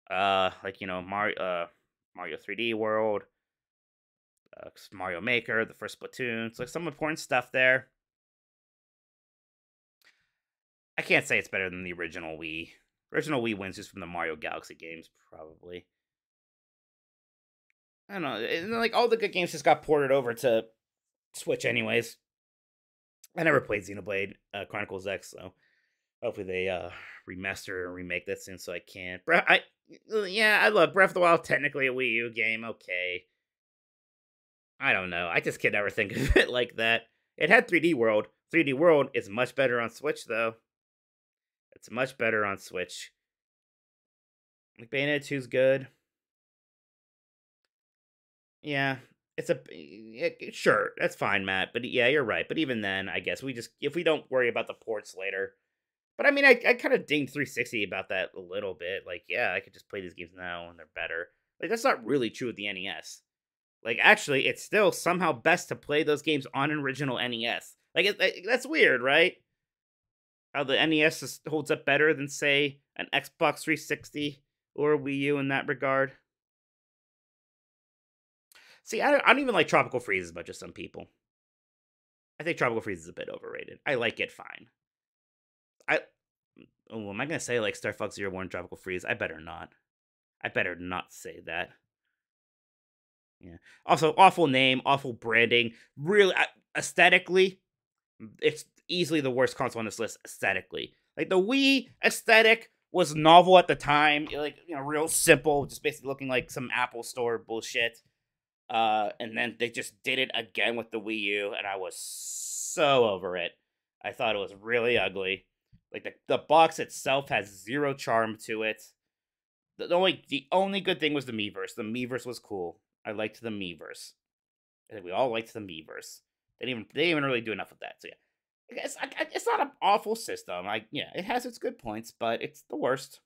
Like Mario 3D World, Mario Maker, the first Splatoon. It's like some important stuff there. I can't say it's better than the original Wii. Original Wii wins just from the Mario Galaxy games, probably. I don't know. Like, all the good games just got ported over to Switch anyways. I never played Xenoblade Chronicles X, so hopefully they remaster and remake that soon so I can. I love Breath of the Wild, technically a Wii U game, okay. I don't know. I just can never think of it like that. It had 3D World. 3D World is much better on Switch, though. It's much better on Switch. Like, Bayonetta 2's good. Yeah, sure, that's fine, Matt. But yeah, you're right. But even then, I guess if we don't worry about the ports later. But I mean, I kind of dinged 360 about that a little bit. Like, yeah, I could just play these games now and they're better. Like, that's not really true with the NES. Like, actually, it's still somehow best to play those games on an original NES. Like, that's weird, right? How the NES holds up better than, say, an Xbox 360 or a Wii U in that regard. See, I don't even like Tropical Freeze as much as some people. I think Tropical Freeze is a bit overrated. I like it fine. Am I going to say like Star Fox Zero One Tropical Freeze? I better not. I better not say that. Yeah. Also, awful name, awful branding. Really, aesthetically, it's easily the worst console on this list aesthetically. Like, the Wii aesthetic was novel at the time. Like, real simple, just basically looking like some Apple Store bullshit. And then they just did it again with the Wii U, and I was so over it. I thought it was really ugly. Like, the box itself has zero charm to it. The only good thing was the Miiverse. The Miiverse was cool. I liked the Miiverse. I think we all liked the Miiverse. They didn't even really do enough of that. So yeah, it's not an awful system. It has its good points, but it's the worst.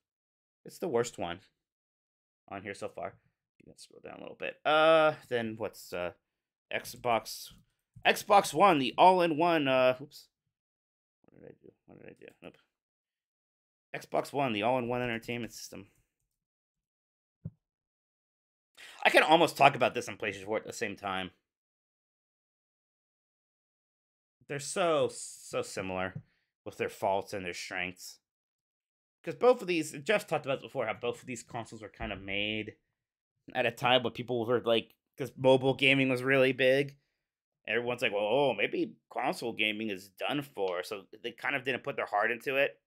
It's the worst one on here so far. Let's scroll down a little bit. Then what's Xbox One, the all-in-one. Oops. What did I do? Nope. Xbox One, the all-in-one entertainment system. I can almost talk about this on PlayStation 4 at the same time. They're so similar. with their faults and their strengths. Because both of these, Jeff talked about before, how both of these consoles were kind of made at a time when people were like, because mobile gaming was really big. Everyone's like, well, oh, maybe console gaming is done for. So they kind of didn't put their heart into it.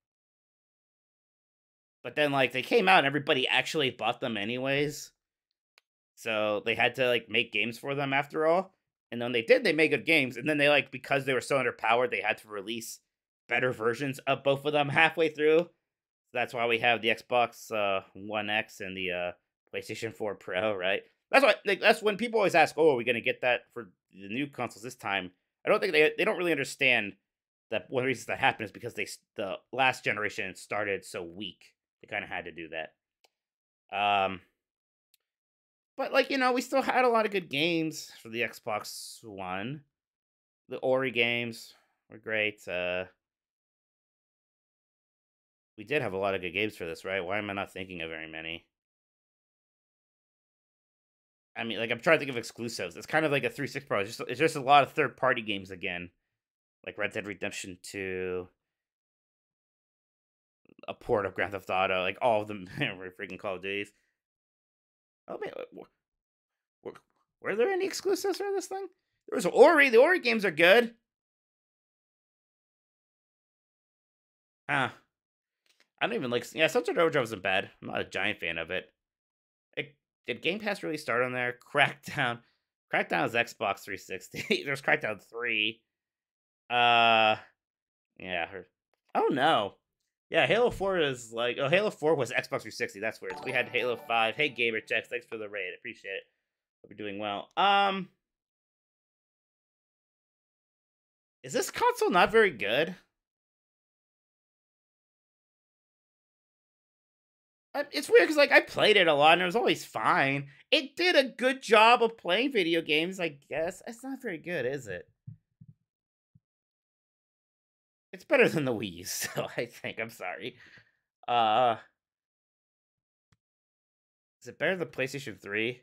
But then, like, they came out and everybody actually bought them anyways. So they had to, like, make games for them after all. And then they did, they made good games. And then they, like, because they were so underpowered, they had to release better versions of both of them halfway through. So that's why we have the Xbox One X and the PlayStation 4 Pro, right? That's why, like, that's when people always ask, oh, are we going to get that for the new consoles this time? I don't think they don't really understand that one of the reasons that happened is because the last generation started so weak. They kind of had to do that. But, like, we still had a lot of good games for the Xbox One. The Ori games were great. We did have a lot of good games for this, right? Why am I not thinking of very many? I mean, like, I'm trying to think of exclusives. It's kind of like a 360 Pro. It's just a lot of third-party games again. Like Red Dead Redemption 2. A port of Grand Theft Auto. Like, all of them were freaking Call of Duties. Oh, man. Were there any exclusives for this thing? There was Ori. The Ori games are good. I don't even like... Yeah, Sunset Overdrive wasn't bad. I'm not a giant fan of it. Did Game Pass really start on there? Crackdown. Crackdown is Xbox 360. There's Crackdown 3. Yeah. Oh, no. Yeah, Halo 4 is like... Oh, Halo 4 was Xbox 360. That's weird. So we had Halo 5. Hey, Gamer Checks. Thanks for the raid. Appreciate it. Hope you're doing well. Is this console not very good? It's weird because, like, I played it a lot and it was always fine. It did a good job of playing video games, I guess. It's not very good, is it? It's better than the Wii U, so I think. I'm sorry. Is it better than PlayStation 3?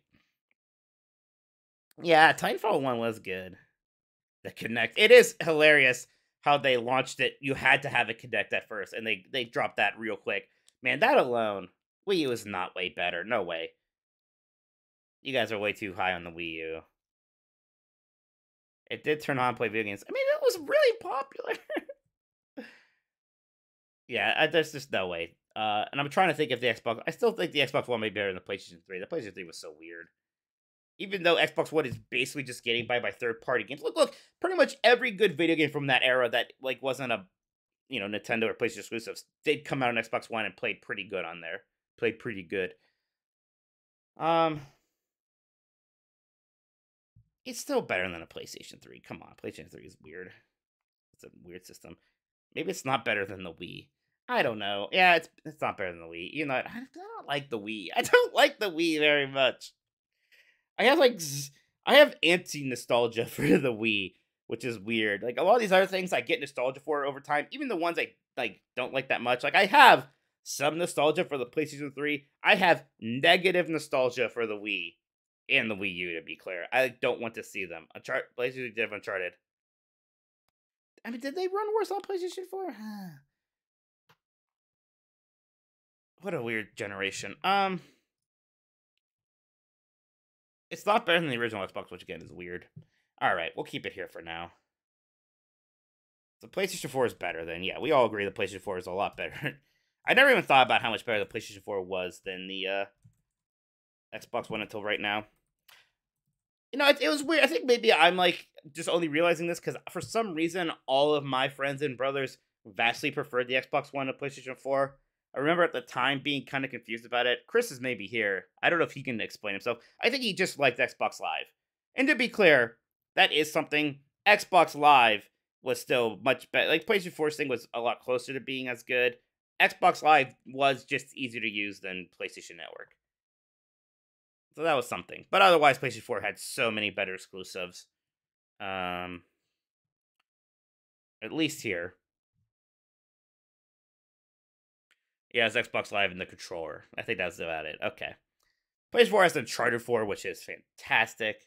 Yeah, Titanfall 1 was good. The Kinect. It is hilarious how they launched it. You had to have a Kinect at first, and they dropped that real quick. Man, that alone... Wii U is not way better. No way. You guys are way too high on the Wii U. It did turn on and play video games. I mean, it was really popular. Yeah, there's just no way. And I'm trying to think if the Xbox... I still think the Xbox One may be better than the PlayStation 3. The PlayStation 3 was so weird. Even though Xbox One is basically just getting by third-party games. Look, pretty much every good video game from that era that, like, wasn't a, Nintendo or PlayStation exclusives did come out on Xbox One and played pretty good on there. Played pretty good. It's still better than a PlayStation 3. Come on, PlayStation 3 is weird. It's a weird system. Maybe it's not better than the Wii. I don't know. Yeah, it's not better than the Wii. I don't like the Wii. I don't like the Wii very much. I have anti-nostalgia for the Wii, which is weird. Like, a lot of these other things I get nostalgia for over time, even the ones I don't like that much. Like, I have some nostalgia for the PlayStation 3. I have negative nostalgia for the Wii and the Wii U, to be clear. I don't want to see them. PlayStation did have Uncharted. I mean, did they run worse on PlayStation 4? What a weird generation. It's not better than the original Xbox, which again is weird. Alright, we'll keep it here for now. The PlayStation 4 is better then. Yeah, we all agree the PlayStation 4 is a lot better. I never even thought about how much better the PlayStation 4 was than the Xbox One until right now. It was weird. I think maybe I'm, like, just only realizing this because for some reason, all of my friends and brothers vastly preferred the Xbox One to PlayStation 4. I remember at the time being kind of confused about it. Chris is maybe here. I don't know if he can explain himself. I think he just liked Xbox Live. And to be clear, that is something. Xbox Live was still much better. Like, PlayStation 4's thing was a lot closer to being as good. Xbox Live was just easier to use than PlayStation Network. So that was something. But otherwise, PlayStation 4 had so many better exclusives. At least here. Yeah, it's Xbox Live and the controller. I think that's about it. Okay. PlayStation 4 has Uncharted 4, which is fantastic.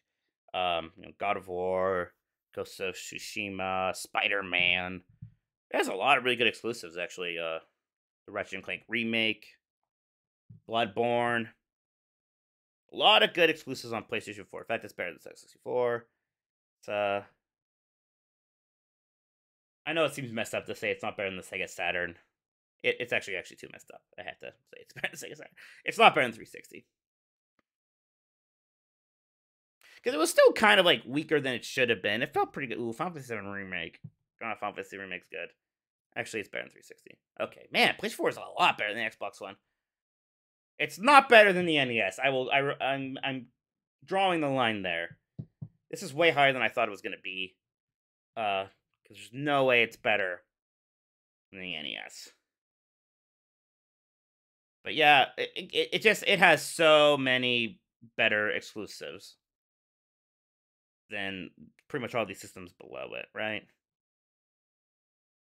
God of War, Ghost of Tsushima, Spider-Man. It has a lot of really good exclusives, actually. The Ratchet and Clank remake, Bloodborne, a lot of good exclusives on PlayStation 4. In fact, it's better than X64. It's I know it seems messed up to say it's not better than the Sega Saturn. It's actually too messed up. I have to say it's better than Sega Saturn. It's not better than 360 because it was still kind of like weaker than it should have been. It felt pretty good. Ooh, Final Fantasy 7 remake. Final Fantasy remake's good. Actually, it's better than 360. Okay, man, PlayStation 4 is a lot better than the Xbox One. It's not better than the NES. I'm drawing the line there. This is way higher than I thought it was gonna be. Because there's no way it's better than the NES. But yeah, it has so many better exclusives than pretty much all these systems below it, right?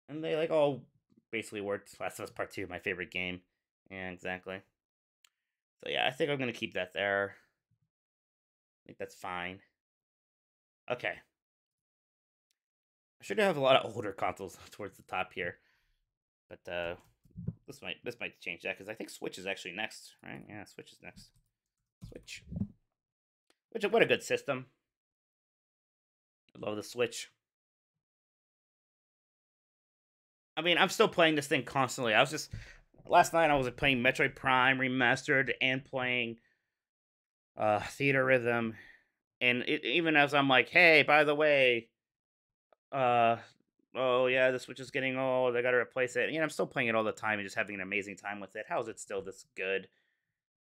And they like all basically worked. Last of Us Part 2, my favorite game. Yeah, exactly. So yeah, I think I'm gonna keep that there. I think that's fine. Okay. I should have a lot of older consoles towards the top here, but this might change that because I think Switch is actually next, right? Yeah, Switch is next. Switch, what a good system. I love the Switch. I mean, I'm still playing this thing constantly. Last night I was playing Metroid Prime Remastered and playing Theater Rhythm, and even as I'm like, hey, by the way, uh, oh yeah, the Switch is getting old. I got to replace it. I'm still playing it all the time and just having an amazing time with it. How is it still this good?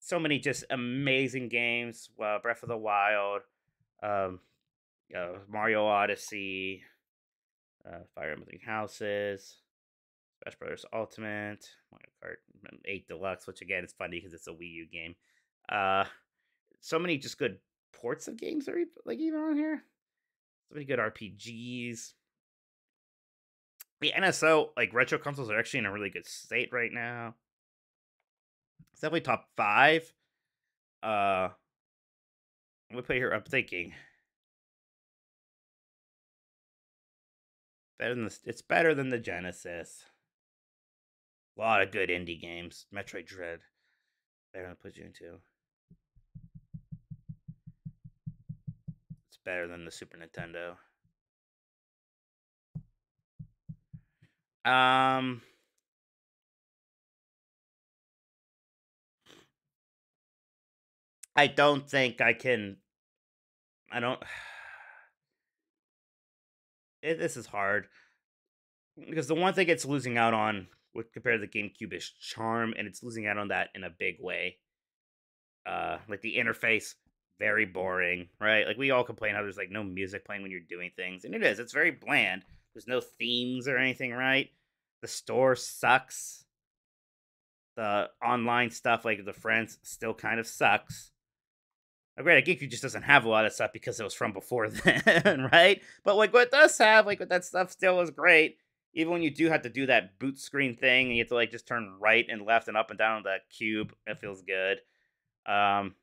So many just amazing games. Breath of the Wild, um, Mario Odyssey, Fire Emblem Houses, Smash Brothers Ultimate, Mario Kart 8 Deluxe, which again is funny because it's a Wii U game. Uh, so many just good ports of games are like even on here. So many good RPGs. The NSO like retro consoles are actually in a really good state right now. It's definitely top 5. I'm gonna put here. I'm thinking it's better than the Genesis. A lot of good indie games. Metroid Dread. They're gonna put you into. It's better than the Super Nintendo. I don't think I can. I don't. This is hard because the one thing it's losing out on with compared to the GameCube is charm, and it's losing out on that in a big way. Like the interface, very boring, right? Like we all complain how there's like no music playing when you're doing things, and it is. It's very bland. There's no themes or anything, right? The store sucks. The online stuff, like the friends, still kind of sucks. Granted, GameCube just doesn't have a lot of stuff because it was from before then, right? But like what it does have, like what that stuff still is great. Even when you do have to do that boot screen thing, and you have to like just turn right and left and up and down the cube, it feels good. Um,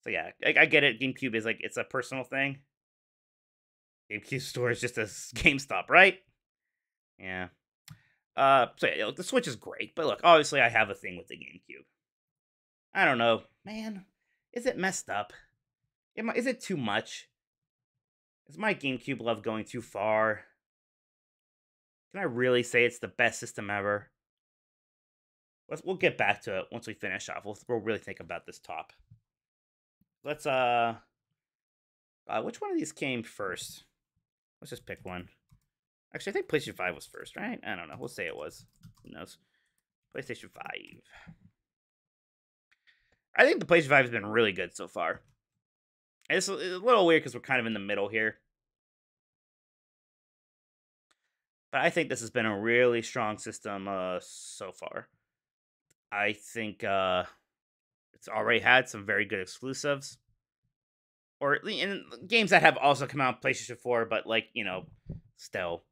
so yeah, I get it. GameCube is like it's a personal thing. GameCube store is just a GameStop, right? Yeah. So yeah, the Switch is great, but look, obviously I have a thing with the GameCube. I don't know, man. Is it messed up? Is it too much? Is my GameCube love going too far? Can I really say it's the best system ever? We'll get back to it once we finish off. We'll really think about this top. Let's which one of these came first? Let's just pick one. Actually, I think PlayStation 5 was first, right? I don't know. We'll say it was. Who knows? PlayStation 5. I think the PlayStation 5 has been really good so far. It's a little weird because we're kind of in the middle here. But I think this has been a really strong system so far. I think it's already had some very good exclusives. Or in games that have also come out on PlayStation 4, but like, still.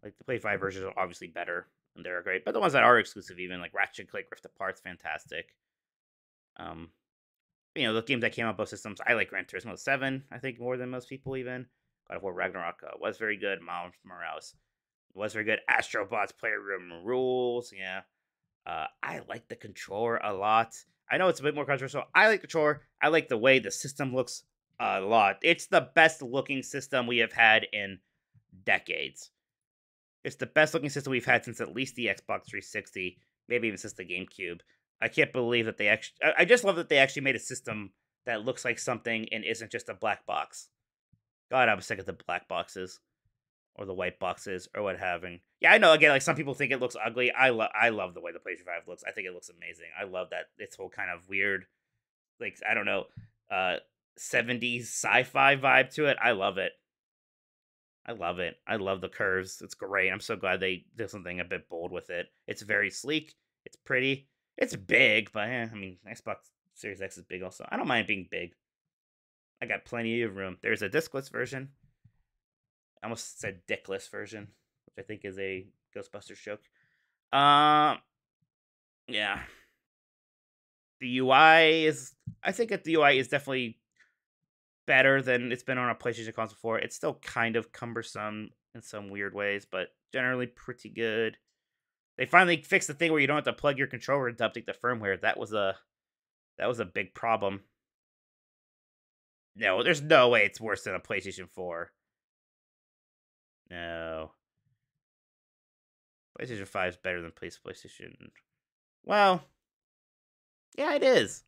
Like the Play 5 versions are obviously better and they're great. But the ones that are exclusive, even like Ratchet and Clank Rift Apart's fantastic. The games that came out both systems, I like Gran Turismo 7, I think, more than most people even. God of War Ragnarok was very good. Miles Morales, It was very good. Astrobots Player Room rules. Yeah. I like the controller a lot. I know it's a bit more controversial. I like the controller. I like the way the system looks a lot. It's the best looking system we have had in decades. It's the best looking system we've had since at least the Xbox 360, maybe even since the GameCube. I can't believe that they actually. I just love that they actually made a system that looks like something and isn't just a black box. God, I'm sick of the black boxes or the white boxes or what having. Yeah, I know. Again, like some people think it looks ugly. I love the way the PlayStation 5 looks. I think it looks amazing. I love that its whole kind of weird, like I don't know, uh, 70s sci-fi vibe to it. I love it. I love it. I love the curves. It's great. I'm so glad they did something a bit bold with it. It's very sleek. It's pretty. It's big, but I mean, Xbox Series X is big also. I don't mind being big. I got plenty of room. There's a discless version. I almost said dickless version, which I think is a Ghostbusters joke. Yeah. The UI is, I think that the UI is definitely better than it's been on a PlayStation console before. It's still kind of cumbersome in some weird ways, but generally pretty good. They finally fixed the thing where you don't have to plug your controller to update the firmware. That was a big problem. No, there's no way it's worse than a PlayStation 4. No. PlayStation 5 is better than PlayStation. Well, yeah, it is.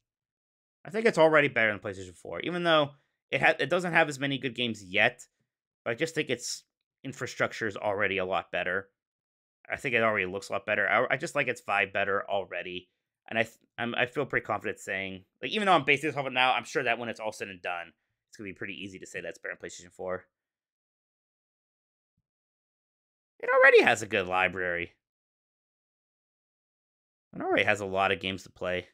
I think it's already better than PlayStation 4, even though it doesn't have as many good games yet. But I just think its infrastructure is already a lot better. I think it already looks a lot better. I just like its vibe better already, and I feel pretty confident saying, like, even though I'm basing this off it now, I'm sure that when it's all said and done, it's gonna be pretty easy to say that's better than PlayStation 4. It already has a good library. It already has a lot of games to play.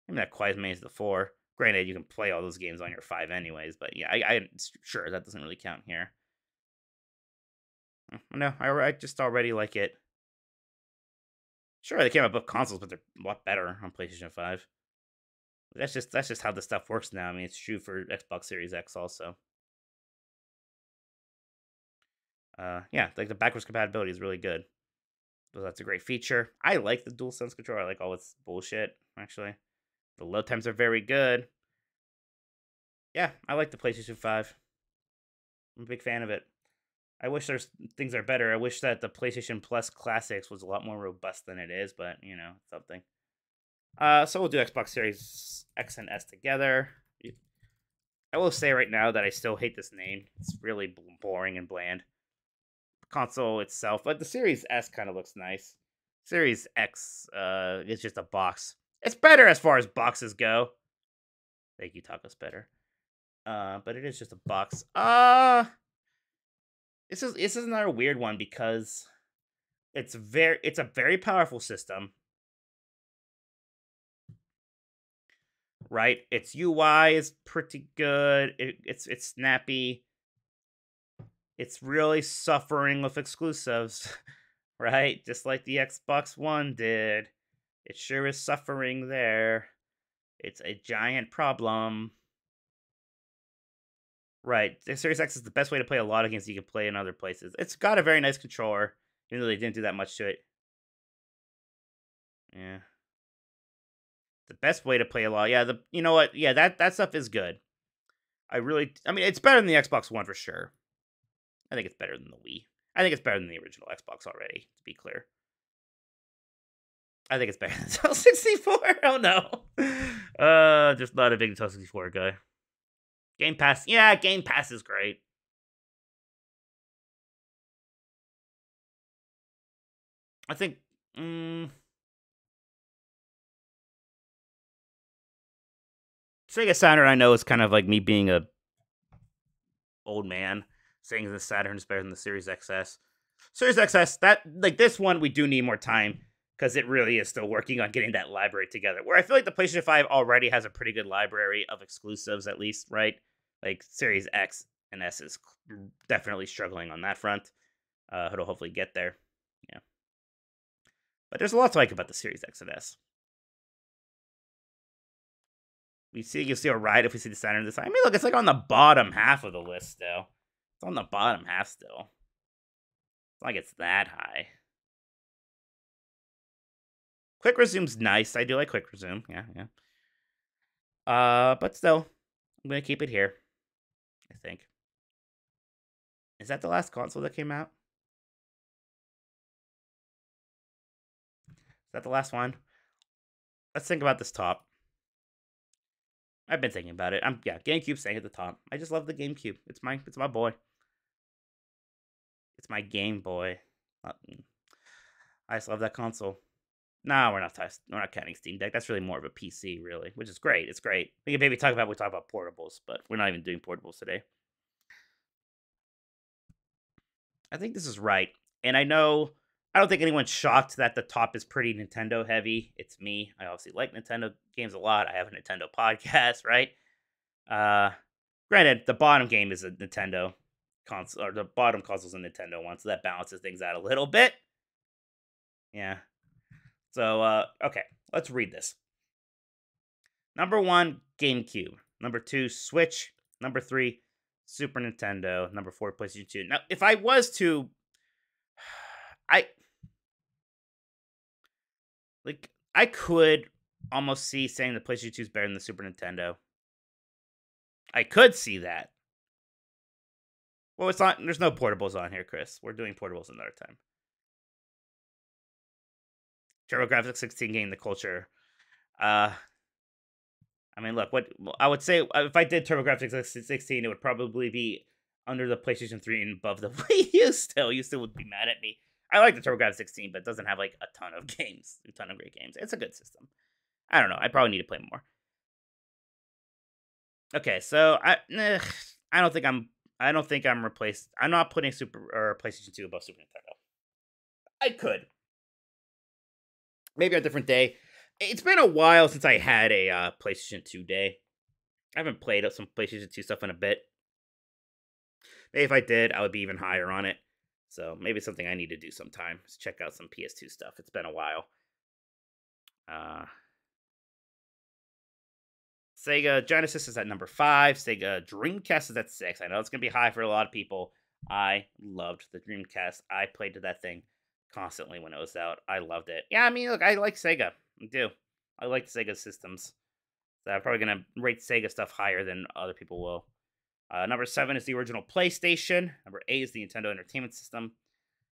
Maybe not quite as many as the 4. Granted, you can play all those games on your 5 anyways, but yeah, I sure that doesn't really count here. No, I just already like it. Sure, they came out both consoles, but they're a lot better on PlayStation 5. That's just how the stuff works now. I mean, it's true for Xbox Series X also. Yeah, like the backwards compatibility is really good. So that's a great feature. I like the DualSense controller. I like all its bullshit, actually. The load times are very good. Yeah, I like the PlayStation 5. I'm a big fan of it. I wish there's things are better. I wish that the PlayStation Plus Classics was a lot more robust than it is, but something. So we'll do Xbox Series X and S together. I will say right now that I still hate this name. It's really boring and bland. Console itself, but the Series S kind of looks nice. Series X is just a box. It's better as far as boxes go. Thank you, Taco's better. But it is just a box. This is another weird one because it's a very powerful system. Right? Its UI is pretty good. It's snappy. It's really suffering with exclusives, right? Just like the Xbox One did. It sure is suffering there. It's a giant problem. Right. The Series X is the best way to play a lot of games you can play in other places. It's got a very nice controller, even though they didn't do that much to it. Yeah. The best way to play a lot. Yeah, you know what? Yeah, that stuff is good. I mean, it's better than the Xbox One for sure. I think it's better than the Wii. I think it's better than the original Xbox already, to be clear. I think it's better than Nintendo 64. Oh no. Just not a big Nintendo 64 guy. Game Pass. Yeah, Game Pass is great. I think Sega Saturn I know is kind of like me being a old man saying the Saturn is better than the Series XS. Series XS, that like this one we do need more time because it really is still working on getting that library together. Where I feel like the PlayStation 5 already has a pretty good library of exclusives, at least, right? Like Series X and S is definitely struggling on that front. It'll hopefully get there. Yeah. But there's a lot to like about the Series X and S. You'll see a ride if we see the Saturn this time. I mean, look, it's like on the bottom half of the list still. It's on the bottom half still. like it's that high. Quick resume's nice. I do like quick resume. Yeah, yeah. But still, I'm gonna keep it here. I think. Is that the last console that came out? Is that the last one? Let's think about this top. I've been thinking about it. Yeah, GameCube staying at the top. I just love the GameCube. It's my boy. It's my Game Boy. I just love that console. No, we're not counting Steam Deck. That's really more of a PC, really, which is great. It's great. We can maybe talk about portables, but we're not even doing portables today. I think this is right, and I don't think anyone's shocked that the top is pretty Nintendo heavy. It's me. I obviously like Nintendo games a lot. I have a Nintendo podcast, right? Uh, Granted, the bottom game is a Nintendo console, or the bottom console is a Nintendo one, so that balances things out a little bit. Yeah. So, okay, let's read this. Number 1, GameCube. Number 2, Switch. Number 3, Super Nintendo. Number 4, PlayStation 2. Now, if I was to, I could almost see saying the PlayStation 2 is better than the Super Nintendo. I could see that. Well, it's not. There's no portables on here, Chris. We're doing portables another time. TurboGrafx 16 gained the culture. I mean, look, what I would say if I did TurboGrafx 16, it would probably be under the PlayStation 3 and above the Wii U still. You still would be mad at me. I like the TurboGrafx 16, but it doesn't have like a ton of games, a ton of great games. It's a good system. I don't know. I probably need to play more. Okay, so I don't think I'm replaced. I'm not putting Super or PlayStation 2 above Super Nintendo. I could. Maybe a different day. It's been a while since I had a PlayStation 2 day. I haven't played some PlayStation 2 stuff in a bit. Maybe if I did, I would be even higher on it. So maybe something I need to do sometime is check out some PS2 stuff. It's been a while. Sega Genesis is at number 5. Sega Dreamcast is at 6. I know it's going to be high for a lot of people. I loved the Dreamcast. I played to that thing constantly when it was out. I loved it. Yeah, I mean, look, I like Sega. I do. I like Sega systems. So I'm probably going to rate Sega stuff higher than other people will. Number 7 is the original PlayStation. Number 8 is the Nintendo Entertainment System.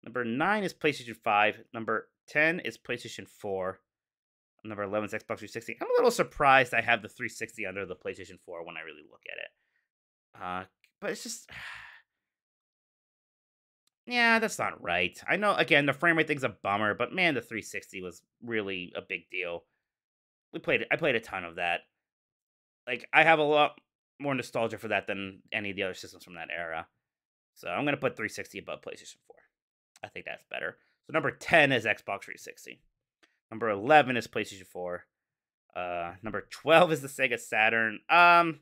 Number 9 is PlayStation 5. Number 10 is PlayStation 4. Number 11 is Xbox 360. I'm a little surprised I have the 360 under the PlayStation 4 when I really look at it. But it's just... Yeah, that's not right. I know, again, the frame rate thing's a bummer, but man, the 360 was really a big deal. I played a ton of that. Like, I have a lot more nostalgia for that than any of the other systems from that era. So I'm going to put 360 above PlayStation 4. I think that's better. So number 10 is Xbox 360. Number 11 is PlayStation 4. Number 12 is the Sega Saturn. All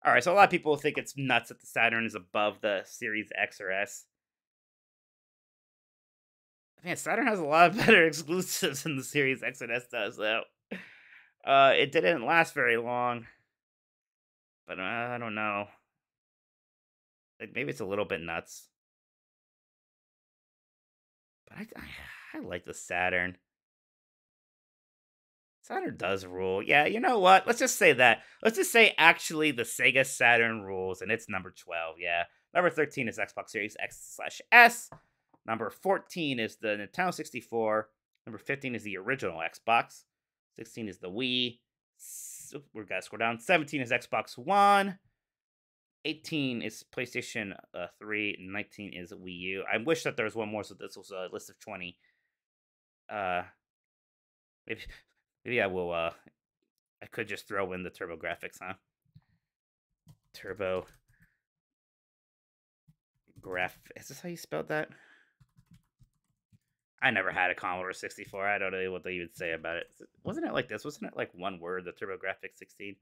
right, so a lot of people think it's nuts that the Saturn is above the Series X or S. Man, Saturn has a lot of better exclusives than the Series X and S does, though. It didn't last very long. But I don't know. Like, maybe it's a little bit nuts. But I like the Saturn. Saturn does rule. Yeah, you know what? Let's just say that. Let's just say actually the Sega Saturn rules, and it's number 12. Yeah. Number 13 is Xbox Series X/S. Number 14 is the Nintendo 64. Number 15 is the original Xbox. 16 is the Wii. We're gonna scroll down. 17 is Xbox One. 18 is PlayStation 3. And 19 is Wii U. I wish that there was one more, so this was a list of 20. Maybe I will. I could just throw in the TurboGrafx, huh? Turbo Graph. Is this how you spelled that? I never had a Commodore 64. I don't know what they would say about it. Wasn't it like this? Wasn't it like one word, the TurboGrafx 16?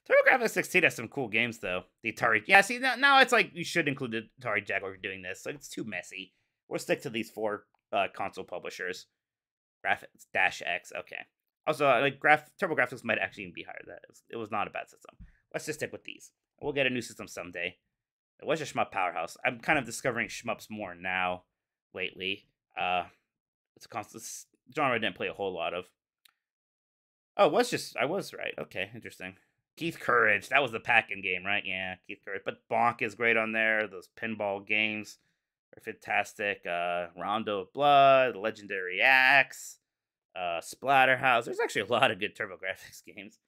TurboGrafx 16 has some cool games, though. The Atari. Yeah, see, now it's like you should include the Atari Jaguar doing this. Like, it's too messy. We'll stick to these 4 console publishers. Graphics -X. Okay. Also, like TurboGrafx might actually even be higher than that. It was not a bad system. Let's just stick with these. We'll get a new system someday. It was a shmup powerhouse. I'm kind of discovering shmups more now lately. It's a constant genre I didn't play a whole lot of. Oh, it was just I was right. Okay, interesting. Keith Courage, that was the Pac-In game, right? Yeah, Keith Courage. But Bonk is great on there. Those pinball games are fantastic. Rondo of Blood, Legendary Axe, Splatterhouse. There's actually a lot of good TurboGrafx games.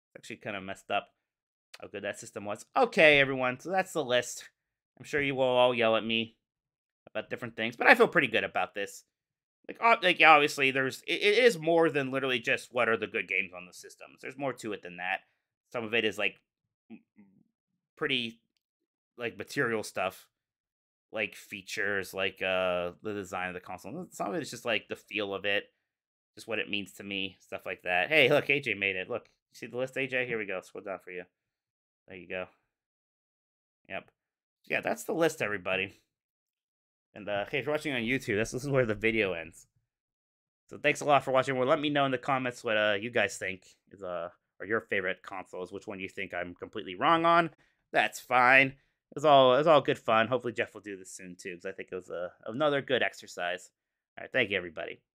It's actually kind of messed up how good that system was. Okay, everyone. So that's the list. I'm sure you will all yell at me about different things, but I feel pretty good about this. Like yeah, obviously, it is more than literally just what are the good games on the systems. There's more to it than that. Some of it is like pretty like material stuff, like features, like the design of the console. Some of it is just like the feel of it, just what it means to me, stuff like that. Hey, look, AJ made it. Look, you see the list, AJ? Here we go. Scroll down for you. There you go. Yep. Yeah, that's the list, everybody. And hey, if you're watching on YouTube, this is where the video ends. So thanks a lot for watching. Well, let me know in the comments what you guys think is are your favorite consoles. Which one you think I'm completely wrong on? That's fine. It was all good fun. Hopefully Jeff will do this soon too, because I think it was another good exercise. All right, thank you everybody.